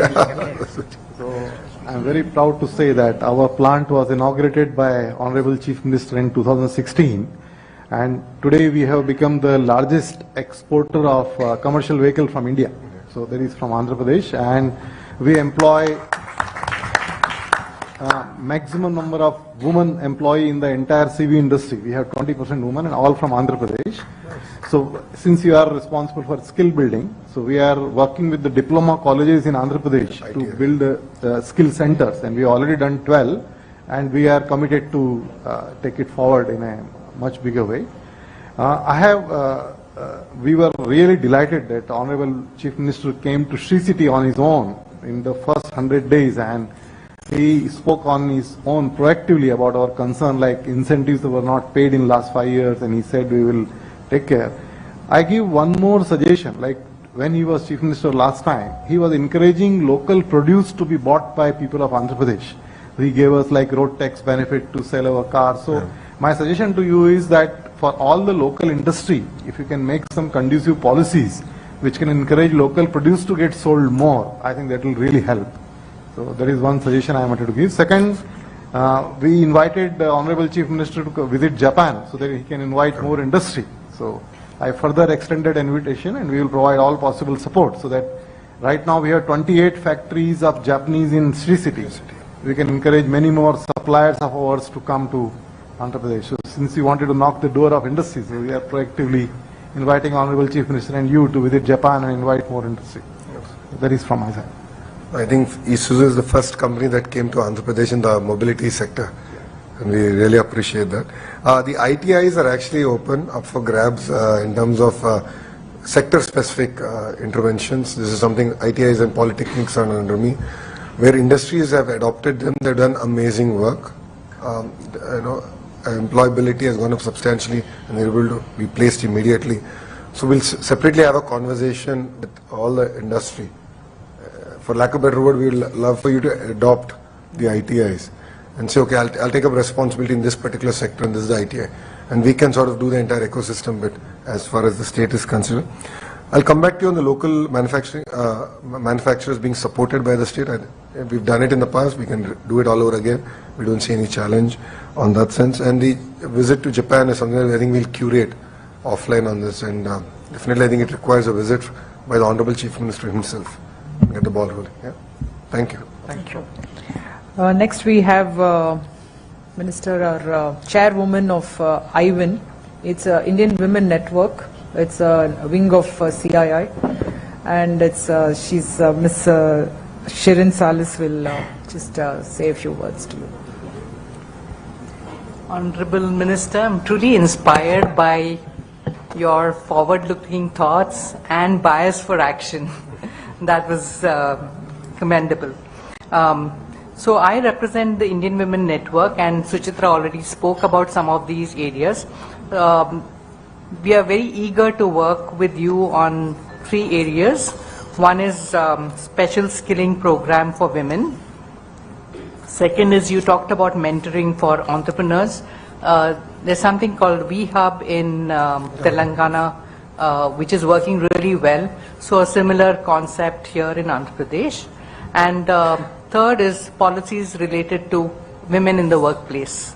So I'm very proud to say that our plant was inaugurated by Honorable Chief Minister in 2016, and today we have become the largest exporter of commercial vehicle from India. So that is from Andhra Pradesh, and we employ maximum number of women employee in the entire CV industry. We have 20% women, and all from Andhra Pradesh. So since you are responsible for skill building, so we are working with the diploma colleges in Andhra Pradesh to build skill centers, and we have already done 12, and we are committed to take it forward in a much bigger way. We were really delighted that Honorable Chief Minister came to Sri City on his own in the first 100 days, and he spoke on his own proactively about our concern, like incentives that were not paid in last 5 years, and he said we will take care. I give one more suggestion, like when he was Chief Minister last time, he was encouraging local produce to be bought by people of Andhra Pradesh. He gave us like road tax benefit to sell our cars. So my suggestion to you is that for all the local industry, if you can make some conducive policies which can encourage local produce to get sold more, I think that will really help. So that is one suggestion I wanted to give. Second, we invited the Honorable Chief Minister to visit Japan so that he can invite more industry. So I further extended invitation, and we will provide all possible support so that right now we have 28 factories of Japanese in Sri City. We can encourage many more suppliers of ours to come to Andhra Pradesh. So since you wanted to knock the door of industry, so we are proactively inviting Honorable Chief Minister and you to visit Japan and invite more industry. That is from my side. I think Isuzu is the first company that came to Andhra Pradesh in the mobility sector. and we really appreciate that. The ITIs are actually open up for grabs in terms of sector-specific interventions. This is something ITIs and polytechnics are under me, where industries have adopted them. They've done amazing work. Employability has gone up substantially, and they're able to be placed immediately. So we'll separately have a conversation with all the industry. For lack of a better word, we would love for you to adopt the ITIs and say, okay, I'll take up responsibility in this particular sector, and this is the ITI. And we can sort of do the entire ecosystem bit as far as the state is concerned. I'll come back to you on the local manufacturers being supported by the state. We've done it in the past. We can do it all over again. We don't see any challenge on that sense. And the visit to Japan is something that I think we'll curate offline on this. And definitely I think it requires a visit by the Honorable Chief Minister himself. Get the ball rolling. Yeah. Thank you. Thank you. Next we have Minister or Chairwoman of IWIN. It's Indian Women Network. It's a wing of CII, and it's she's Miss Shirin Salis will just say a few words to you. Honorable Minister, I'm truly inspired by your forward-looking thoughts and bias for action. That was commendable. So I represent the Indian Women Network, and Suchitra already spoke about some of these areas. We are very eager to work with you on 3 areas. One is special skilling program for women. Second is you talked about mentoring for entrepreneurs. There's something called VHub in Telangana, which is working really well. So a similar concept here in Andhra Pradesh. And third is policies related to women in the workplace.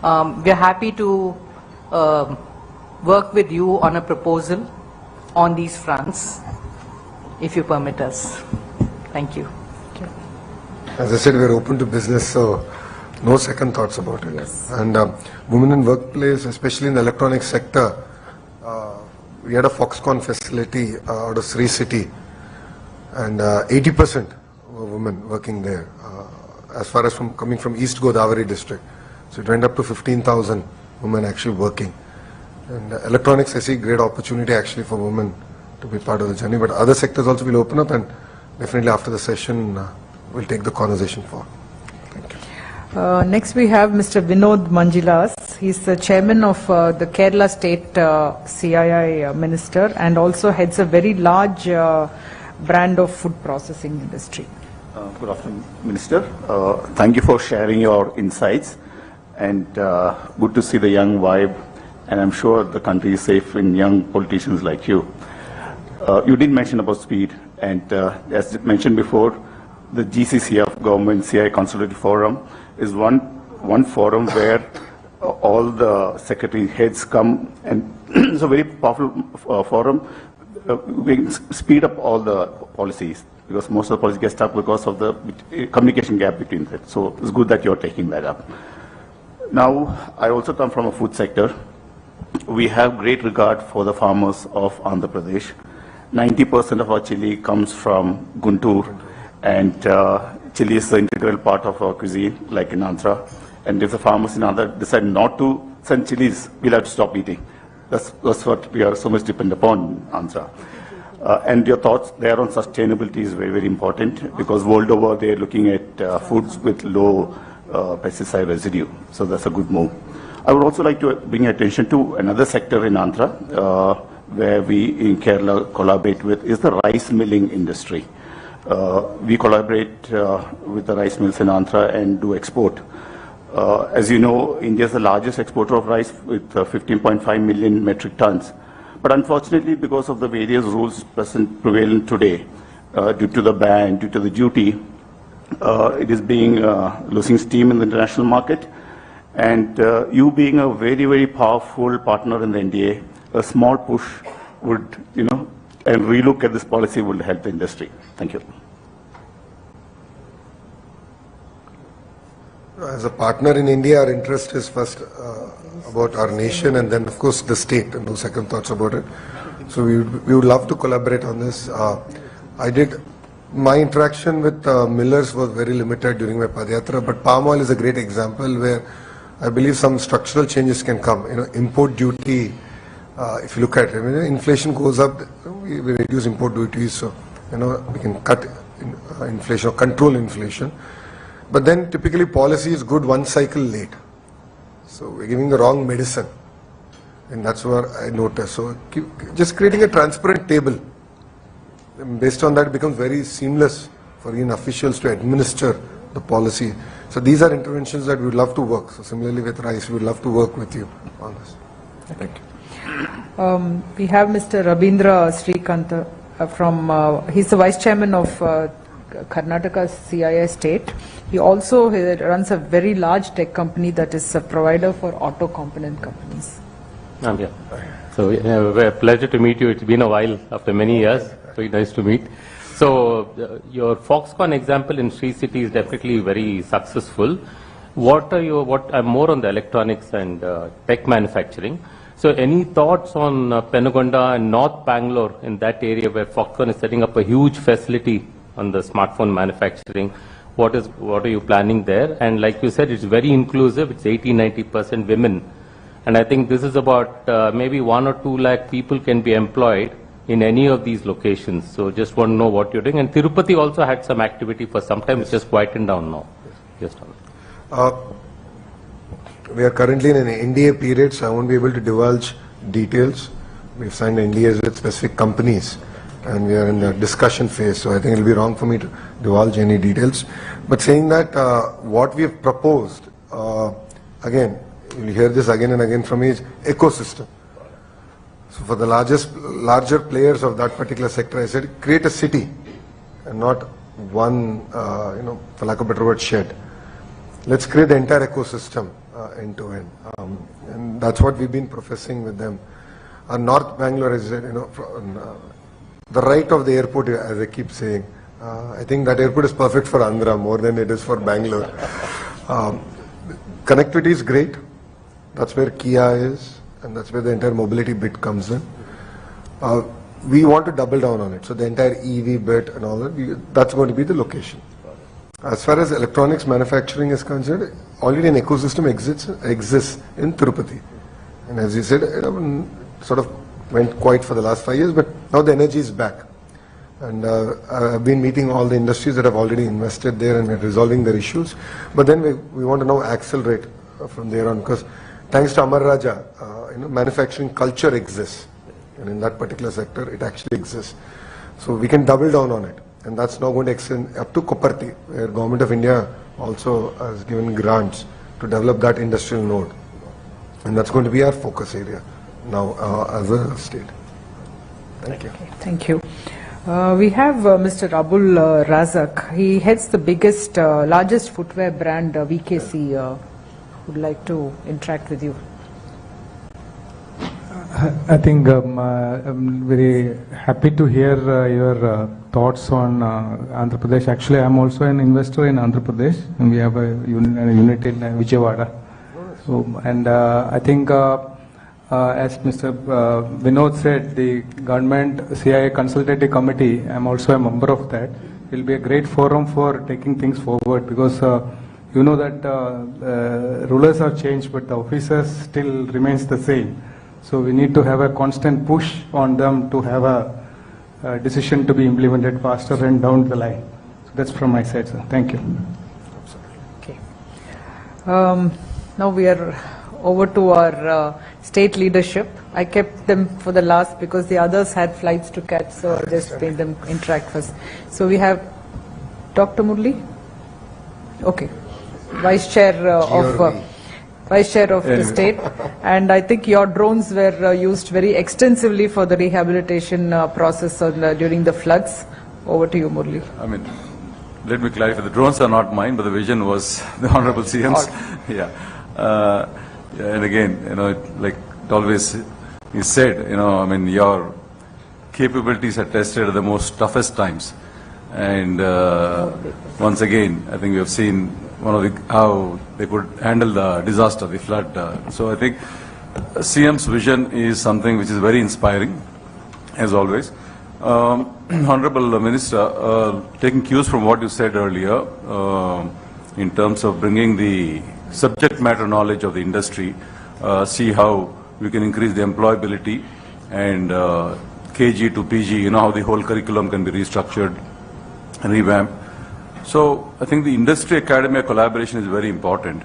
We are happy to work with you on a proposal on these fronts, if you permit us. Thank you. As I said, we're open to business, so no second thoughts about it. Yes. And women in workplace, especially in the electronic sector, we had a Foxconn facility out of Sri City, and 80% were women working there, as far as coming from East Godavari district. So it went up to 15,000 women actually working. And electronics, I see great opportunity actually for women to be part of the journey, but other sectors also will open up, and definitely after the session, we'll take the conversation forward. Thank you. Next we have Mr. Vinod Manjilas. He's the chairman of the Kerala State CII Minister, and also heads a very large brand of food processing industry. Good afternoon, Minister. Thank you for sharing your insights, and good to see the young vibe, and I'm sure the country is safe in young politicians like you. You did mention about speed, and as mentioned before, the GCCF Government CI Consultative Forum is one forum where all the secretary heads come, and it's a very powerful forum. We can speed up all the policies, because most of the policies get stuck because of the communication gap between them. So it's good that you're taking that up. Now, I also come from a food sector. We have great regard for the farmers of Andhra Pradesh. 90% of our chili comes from Guntur, and chili is the integral part of our cuisine, like in Andhra. And if the farmers in Andhra decide not to send chilies, we'll have to stop eating. That's what we are so much dependent upon in Andhra. And your thoughts there on sustainability is very, very important, because world over they're looking at foods with low pesticide residue. So that's a good move. I would also like to bring attention to another sector in Andhra, where we in Kerala collaborate with, is the rice milling industry. We collaborate with the rice mills in Andhra and do export. As you know, India is the largest exporter of rice with 15.5 million metric tons. But unfortunately, because of the various rules prevalent today, due to the ban, due to the duty, it is losing steam in the international market. And you being a very, very powerful partner in the NDA, a small push would, and relook at this policy would help the industry. Thank you. As a partner in India, our interest is first about our nation, and then of course the state, and no second thoughts about it. So we would love to collaborate on this. My interaction with millers was very limited during my Padyatra, but palm oil is a great example where I believe some structural changes can come. Import duty, if you look at it, when inflation goes up, we reduce import duties, so, we can cut inflation or control inflation. But then typically policy is good one cycle late. So we're giving the wrong medicine. And that's what I noticed. So just creating a transparent table. And based on that, it becomes very seamless for Indian officials to administer the policy. So these are interventions that we would love to work. So similarly with rice, we would love to work with you on this. Thank you. We have Mr. Rabindra Srikant he's the Vice Chairman of Karnataka CII state. He also runs a very large tech company that is a provider for auto component companies. Yeah. So a pleasure to meet you. It's been a while after many years. Very nice to meet. So your Foxconn example in Sri City is definitely very successful. I'm more on the electronics and tech manufacturing. So any thoughts on Penugonda and North Bangalore in that area where Foxconn is setting up a huge facility on the smartphone manufacturing? What are you planning there? And like you said, it's very inclusive. It's 80-90% women. And I think this is about maybe 1 or 2 lakh people can be employed in any of these locations. So just want to know what you're doing. And Tirupati also had some activity for some time. It's just quieted down now. Yes. We are currently in an NDA period, so I won't be able to divulge details. We've signed NDAs with specific companies, and we are in the discussion phase, so I think it will be wrong for me to divulge any details. But saying that, what we have proposed, again, you'll hear this again and again from me, is ecosystem. So for the larger players of that particular sector, I said, create a city and not one, for lack of a better word, shed. Let's create the entire ecosystem end to end. And that's what we've been professing with them. North Bangalore is, the right of the airport, as I keep saying. I think that airport is perfect for Andhra more than it is for Bangalore. Connectivity is great. That's where Kia is, and that's where the entire mobility bit comes in. We want to double down on it. So the entire EV bit and all that, that's going to be the location. As far as electronics manufacturing is concerned, already an ecosystem exists in Tirupati. And as you said, it sort of went quiet for the last 5 years, but now the energy is back. And I've been meeting all the industries that have already invested there and we're resolving their issues. But then we want to now accelerate from there on, because thanks to Amar Raja, manufacturing culture exists. And in that particular sector, it actually exists. So we can double down on it. And that's now going to extend up to Koparti, where Government of India also has given grants to develop that industrial node. And that's going to be our focus area now as a state. Thank you. Okay, thank you. We have Mr. Abul Razak. He heads the largest footwear brand, VKC. Would like to interact with you. I think I'm very happy to hear your thoughts on Andhra Pradesh. Actually, I'm also an investor in Andhra Pradesh, and we have a unit in Vijayawada. So, and I think, as Mr. Vinod said, the government CIA consultative committee, I'm also a member of that, will be a great forum for taking things forward, because you know that rulers have changed, but the officers still remains the same. So we need to have a constant push on them to have a decision to be implemented faster and down the line. So that's from my side, sir. Thank you. Okay. Now we are over to our state leadership. I kept them for the last because the others had flights to catch, so I just made them interact first. So we have Dr. Murli. Okay. Vice Chair of the state, and I think your drones were used very extensively for the rehabilitation process during the floods. Over to you, Murli. I mean, let me clarify, the drones are not mine, but the vision was the Honorable CM's. Yeah. And again, like always he said, I mean, your capabilities are tested at the most toughest times. And once again, I think we have seen how they could handle the disaster, the flood. So I think CM's vision is something which is very inspiring, as always. Honorable Minister, taking cues from what you said earlier, in terms of bringing the subject matter knowledge of the industry, see how we can increase the employability and KG to PG, how the whole curriculum can be restructured and revamped. So I think the industry-academia collaboration is very important.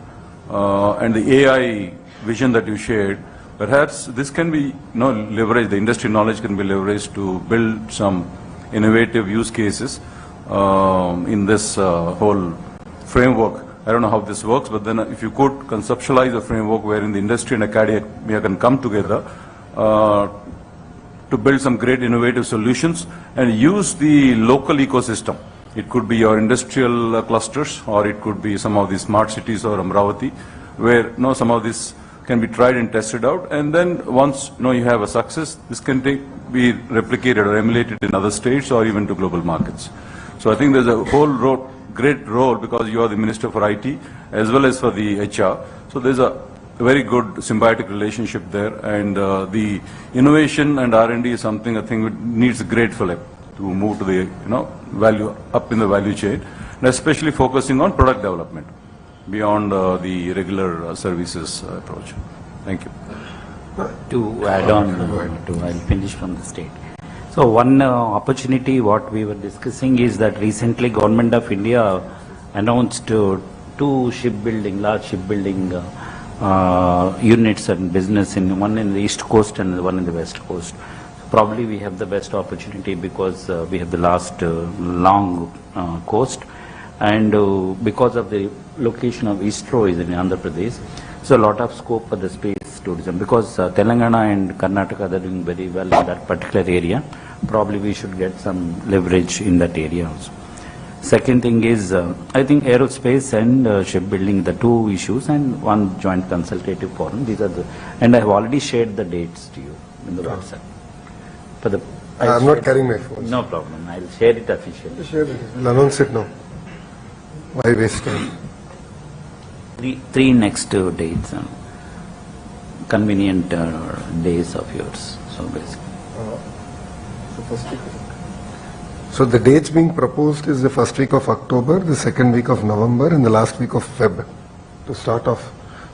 And the AI vision that you shared, perhaps this can be leveraged, the industry knowledge can be leveraged to build some innovative use cases in this whole framework. I don't know how this works, but then if you could conceptualize a framework wherein the industry and academia can come together to build some great innovative solutions and use the local ecosystem. It could be your industrial clusters, or it could be some of the smart cities or Amravati, where some of this can be tried and tested out, and then once you have a success, this can be replicated or emulated in other states or even to global markets. So I think there's a whole great role, because you are the Minister for IT as well as for the HR. So there's a very good symbiotic relationship there, and the innovation and R&D is something I think needs a great fillip to move to the value up in the value chain, and especially focusing on product development beyond the regular services approach. Thank you. To add on, I'll finish from the state. So one opportunity what we were discussing is that recently Government of India announced two large shipbuilding units and business, one in the East Coast and one in the West Coast. Probably we have the best opportunity because we have the last long coast, and because of the location of ISRO is in Andhra Pradesh, so a lot of scope for the space tourism, because Telangana and Karnataka are doing very well in that particular area. Probably we should get some leverage in that area also. Second thing is, I think aerospace and shipbuilding, the two issues, and one joint consultative forum. These are and I have already shared the dates to you in the WhatsApp. I'm not carrying my phone. No problem. I'll share it officially. Share it. We'll announce it now. Why waste time? Three next dates, convenient days of yours. So basically. So the dates being proposed is the first week of October, the second week of November, and the last week of Feb to start off.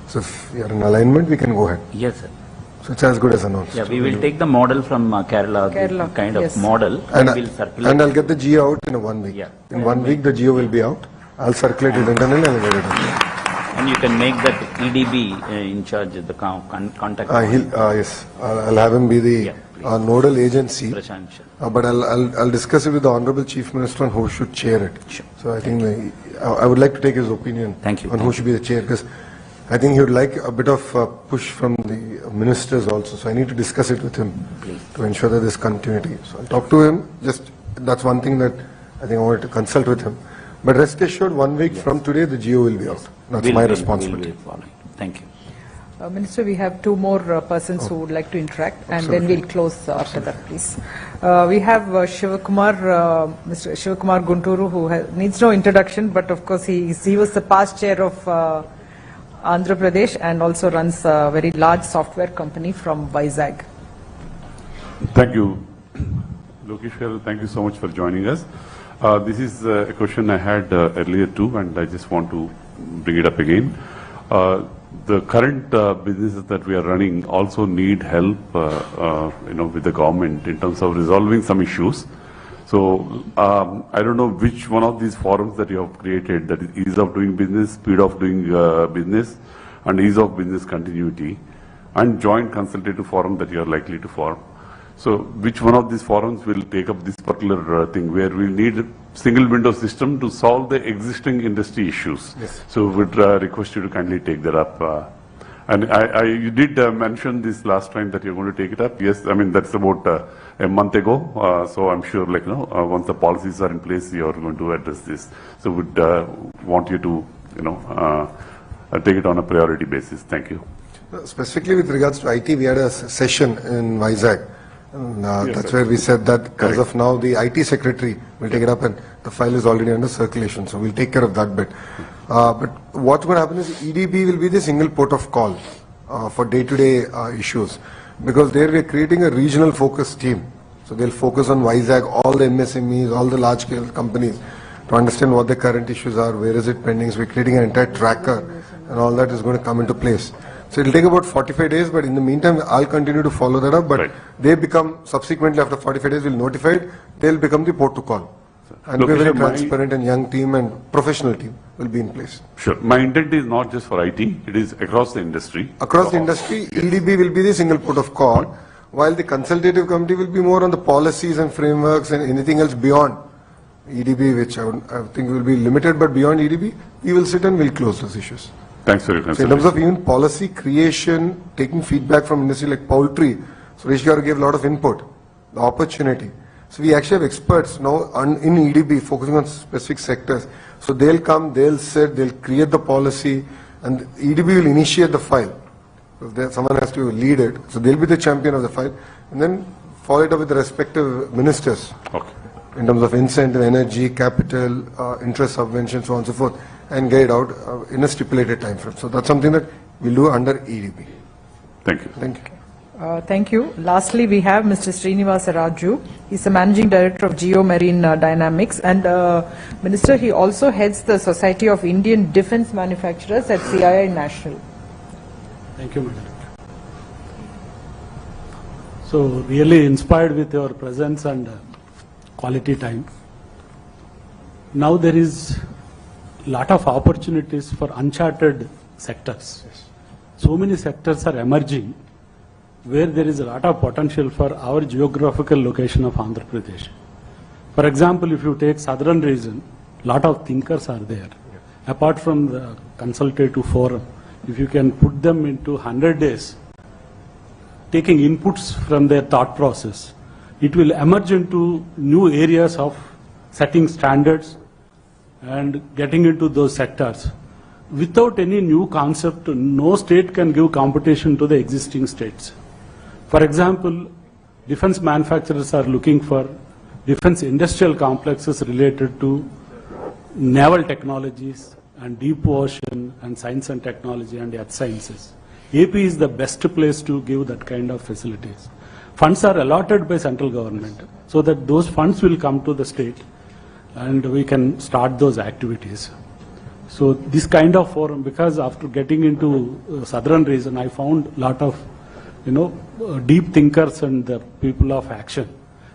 So if you are in alignment, we can go ahead. Yes, sir. So it's as good as announced. Yeah, we will take the model from Kerala, the kind of model, and we'll circulate. And I'll get the GO out in 1 week. Yeah. In 1 week, the GO will be out. I'll circulate it internally and I'll get it out. And you can make that EDB in charge of the contact. Yes, I'll have him be the nodal agency. But I'll discuss it with the Honorable Chief Minister on who should chair it. Sure. So I think I would like to take his opinion on who should be the chair, because I think he would like a bit of push from the ministers also. So I need to discuss it with him to ensure that there's continuity. So I'll talk to him. Just that's one thing that I think I wanted to consult with him. But rest assured, 1 week from today, the GO will be out. That's my responsibility. Thank you. Minister, we have two more persons who would like to interact, and then we'll close after that, please. We have Shivakumar, Mr. Shivakumar Gunturu, who needs no introduction, but of course he was the past chair of Andhra Pradesh and also runs a very large software company from Vizag. Thank you. Lokesh, thank you so much for joining us. This is a question I had earlier too, and I just want to bring it up again. The current businesses that we are running also need help, with the government in terms of resolving some issues. So I don't know which one of these forums that you have created, that is ease of doing business, speed of doing business, and ease of business continuity, and joint consultative forum that you are likely to form. So which one of these forums will take up this particular thing where we need a single window system to solve the existing industry issues? Yes. So we would request you to kindly take that up. And you did mention this last time that you're going to take it up. Yes, I mean, that's about a month ago. So I'm sure, once the policies are in place, you're going to address this. So we'd want you to, take it on a priority basis. Thank you. Specifically with regards to IT, we had a session in Vizag. And, that's where we said that as of now, the IT secretary will take it up, and the file is already under circulation. So we'll take care of that bit. But what's going to happen is EDB will be the single port of call for day-to-day issues, because there we are creating a regional focus team. So they'll focus on Vizag, all the MSMEs, all the large-scale companies, to understand what the current issues are, where is it pending. So we're creating an entire tracker, and all that is going to come into place. So it'll take about 45 days, but in the meantime, I'll continue to follow that up. But they become, subsequently after 45 days, we'll notify it, they'll become the port to call. And we're very transparent and young team and professional team will be in place. Sure. My intent is not just for IT, it is across the industry. Across the industry, EDB will be the single port of call, while the consultative committee will be more on the policies and frameworks and anything else beyond EDB, which I think will be limited, but beyond EDB, we will sit and we'll close those issues. Thanks for your So in consideration. terms of even policy creation, taking feedback from industry like poultry, Suresh Garu gave a lot of input, the opportunity. So we actually have experts now in EDB focusing on specific sectors. So they'll come, they'll sit, they'll create the policy, and EDB will initiate the file. So someone has to lead it. So they'll be the champion of the file, and then follow it up with the respective ministers. Okay. In terms of incentive, energy, capital, interest subvention, so on and so forth, and get it out in a stipulated time frame. So that's something that we'll do under EDB. Thank you. Thank you. Thank you. Lastly, we have Mr. Srinivasa Raju. He's the Managing Director of Geomarine Dynamics. And Minister, he also heads the Society of Indian Defence Manufacturers at CII National. Thank you, Madam. So, really inspired with your presence and quality time. Now there is a lot of opportunities for uncharted sectors. So many sectors are emerging where there is a lot of potential for our geographical location of Andhra Pradesh. For example, if you take southern region, lot of thinkers are there. Apart from the consultative forum, if you can put them into 100 days, taking inputs from their thought process, it will emerge into new areas of setting standards and getting into those sectors. Without any new concept, no state can give competition to the existing states. For example, defense manufacturers are looking for defense industrial complexes related to naval technologies and deep ocean and science and technology and earth sciences. AP is the best place to give that kind of facilities. Funds are allotted by central government so that those funds will come to the state and we can start those activities. So this kind of forum, because after getting into southern region, I found a lot of deep thinkers and the people of action.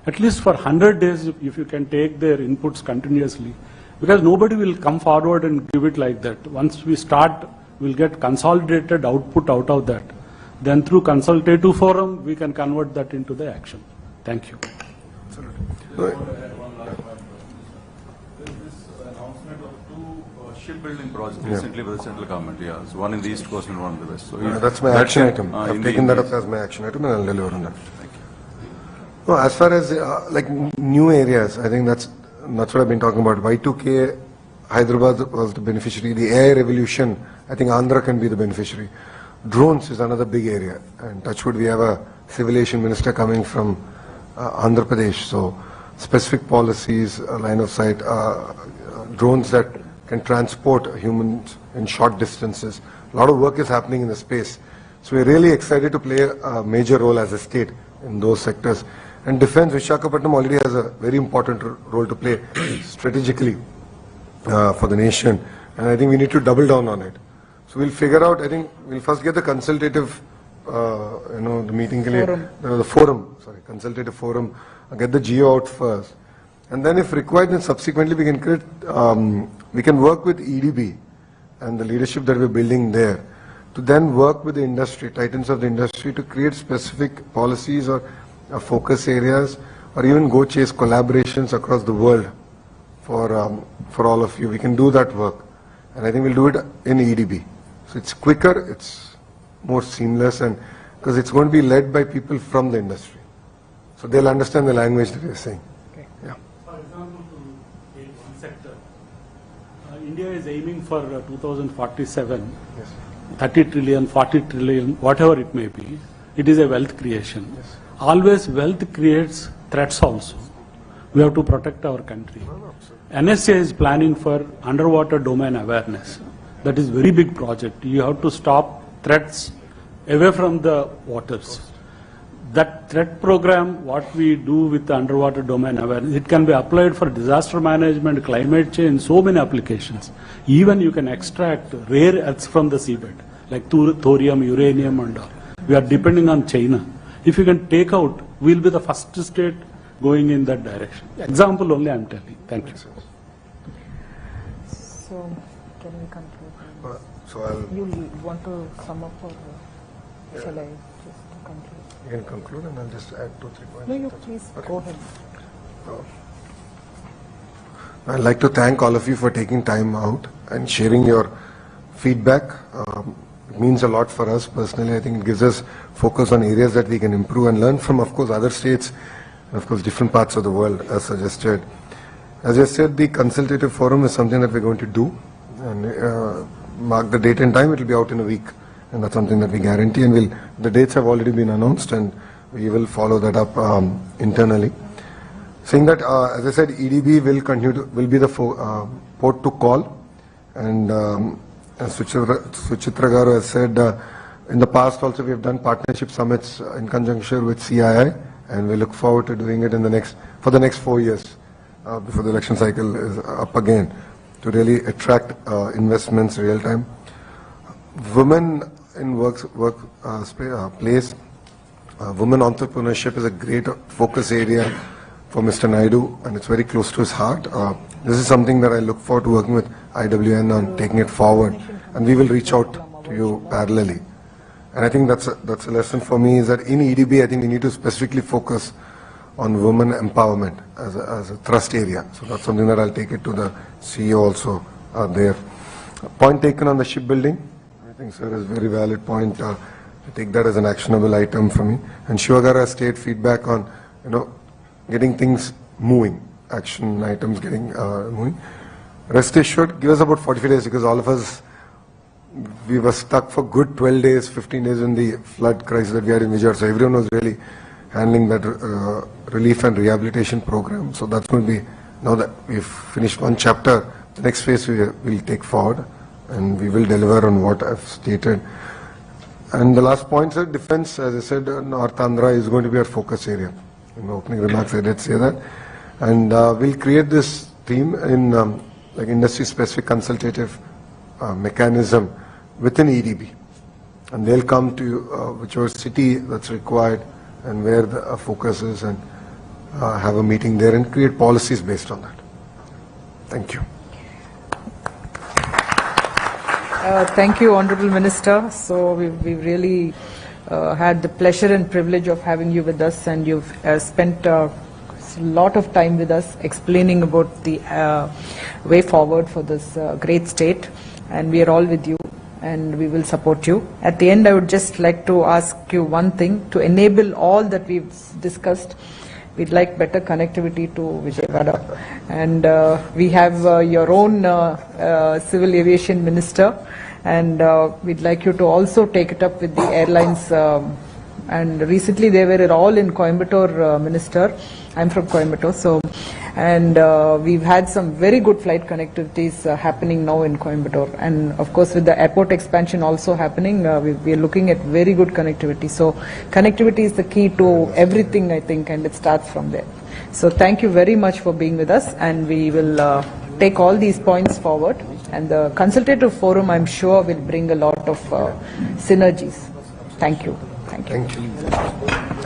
At least for 100 days, if you can take their inputs continuously, because nobody will come forward and give it like that. Once we start, we'll get consolidated output out of that. Then through consultative forum, we can convert that into the action. Thank you. Shipbuilding project recently by the central government, yeah. So one in the east coast and one in the west. So That's my action item. I've taken that up as my action item and I'll deliver on that. Thank you. No, as far as like new areas, I think that's what I've been talking about. Y2K, Hyderabad was the beneficiary. The AI revolution, I think Andhra can be the beneficiary. Drones is another big area. And touchwood, we have a civil aviation minister coming from Andhra Pradesh. So specific policies, line of sight, drones that can transport humans in short distances. A lot of work is happening in the space. So we're really excited to play a major role as a state in those sectors. And defense, Visakhapatnam already has a very important role to play strategically for the nation. And I think we need to double down on it. So we'll figure out, I think we'll first get the consultative, the meeting, consultative forum, get the geo out first. And then if required, then subsequently we can create, we can work with EDB and the leadership that we're building there to then work with the industry, titans of the industry to create specific policies or focus areas or even go chase collaborations across the world for all of you. We can do that work. And I think we'll do it in EDB. So it's quicker, it's more seamless, and because it's going to be led by people from the industry. So they'll understand the language that we're saying. Yeah. For example, to take one sector, India is aiming for 2047, 30 trillion, 40 trillion, whatever it may be. It is a wealth creation. Always wealth creates threats also. We have to protect our country. NSA is planning for underwater domain awareness. That is very big project. You have to stop threats away from the waters. that threat program, what we do with the underwater domain awareness, it can be applied for disaster management, climate change, so many applications. Even you can extract rare earths from the seabed, like thorium, uranium and all. We are depending on China. If you can take out, we'll be the first state going in that direction. Example only I'm telling. Thank you. So, can we conclude? So I'll... You want to sum up or shall I just conclude? You can conclude and I'll just add 2-3 points. No, you please go ahead. I'd like to thank all of you for taking time out and sharing your feedback. It means a lot for us personally. I think it gives us focus on areas that we can improve and learn from, of course, other states and, of course, different parts of the world, as suggested. As I said, the consultative forum is something that we're going to do, and mark the date and time. It will be out in a week, and that's something that we guarantee. And the dates have already been announced, and we will follow that up internally. Saying that, as I said, EDB will be the port to call, and as Suchitra Garu has said, in the past also we have done partnership summits in conjunction with CII, and we look forward to doing it for the next 4 years before the election cycle is up again, to really attract investments real time. Women in place, women entrepreneurship is a great focus area for Mr. Naidu, and it's very close to his heart. This is something that I look forward to working with IWN on taking it forward, and we will reach out to you parallelly. And I think that's a lesson for me, is that in EDB, I think we need to specifically focus on women empowerment as a thrust area. So that's something that I'll take it to the CEO also there. Point taken on the shipbuilding. I think, sir, is a very valid point. I take that as an actionable item for me. And Shivagara state feedback on, getting things moving, action items getting moving. Rest assured, give us about 45 days, because all of us, we were stuck for good 12 days, 15 days in the flood crisis that we had in Vijayawada. So everyone was really handling that relief and rehabilitation program. So that's going to be, now that we've finished one chapter, the next phase we will take forward, and we will deliver on what I've stated. And the last point, sir, defense, as I said, North Andhra is going to be our focus area. In my opening remarks, I did say that. And we'll create this theme in like industry-specific consultative mechanism within EDB. And they'll come to whichever city that's required and where the focus is, and have a meeting there and create policies based on that. Thank you. Thank you, Honorable Minister. So we've really had the pleasure and privilege of having you with us, and you've spent a lot of time with us explaining about the way forward for this great state, and we are all with you and we will support you. At the end, I would just like to ask you one thing. To enable all that we've discussed, we'd like better connectivity to Vijayawada, and we have your own civil aviation minister, and we'd like you to also take it up with the airlines. And recently they were all in Coimbatore, Minister. I'm from Coimbatore, so, and we've had some very good flight connectivities happening now in Coimbatore, and of course with the airport expansion also happening, we are looking at very good connectivity. So connectivity is the key to everything, I think, and it starts from there. So thank you very much for being with us, and we will take all these points forward, and the consultative forum, I'm sure, will bring a lot of synergies. Thank you. Thank you. Thank you.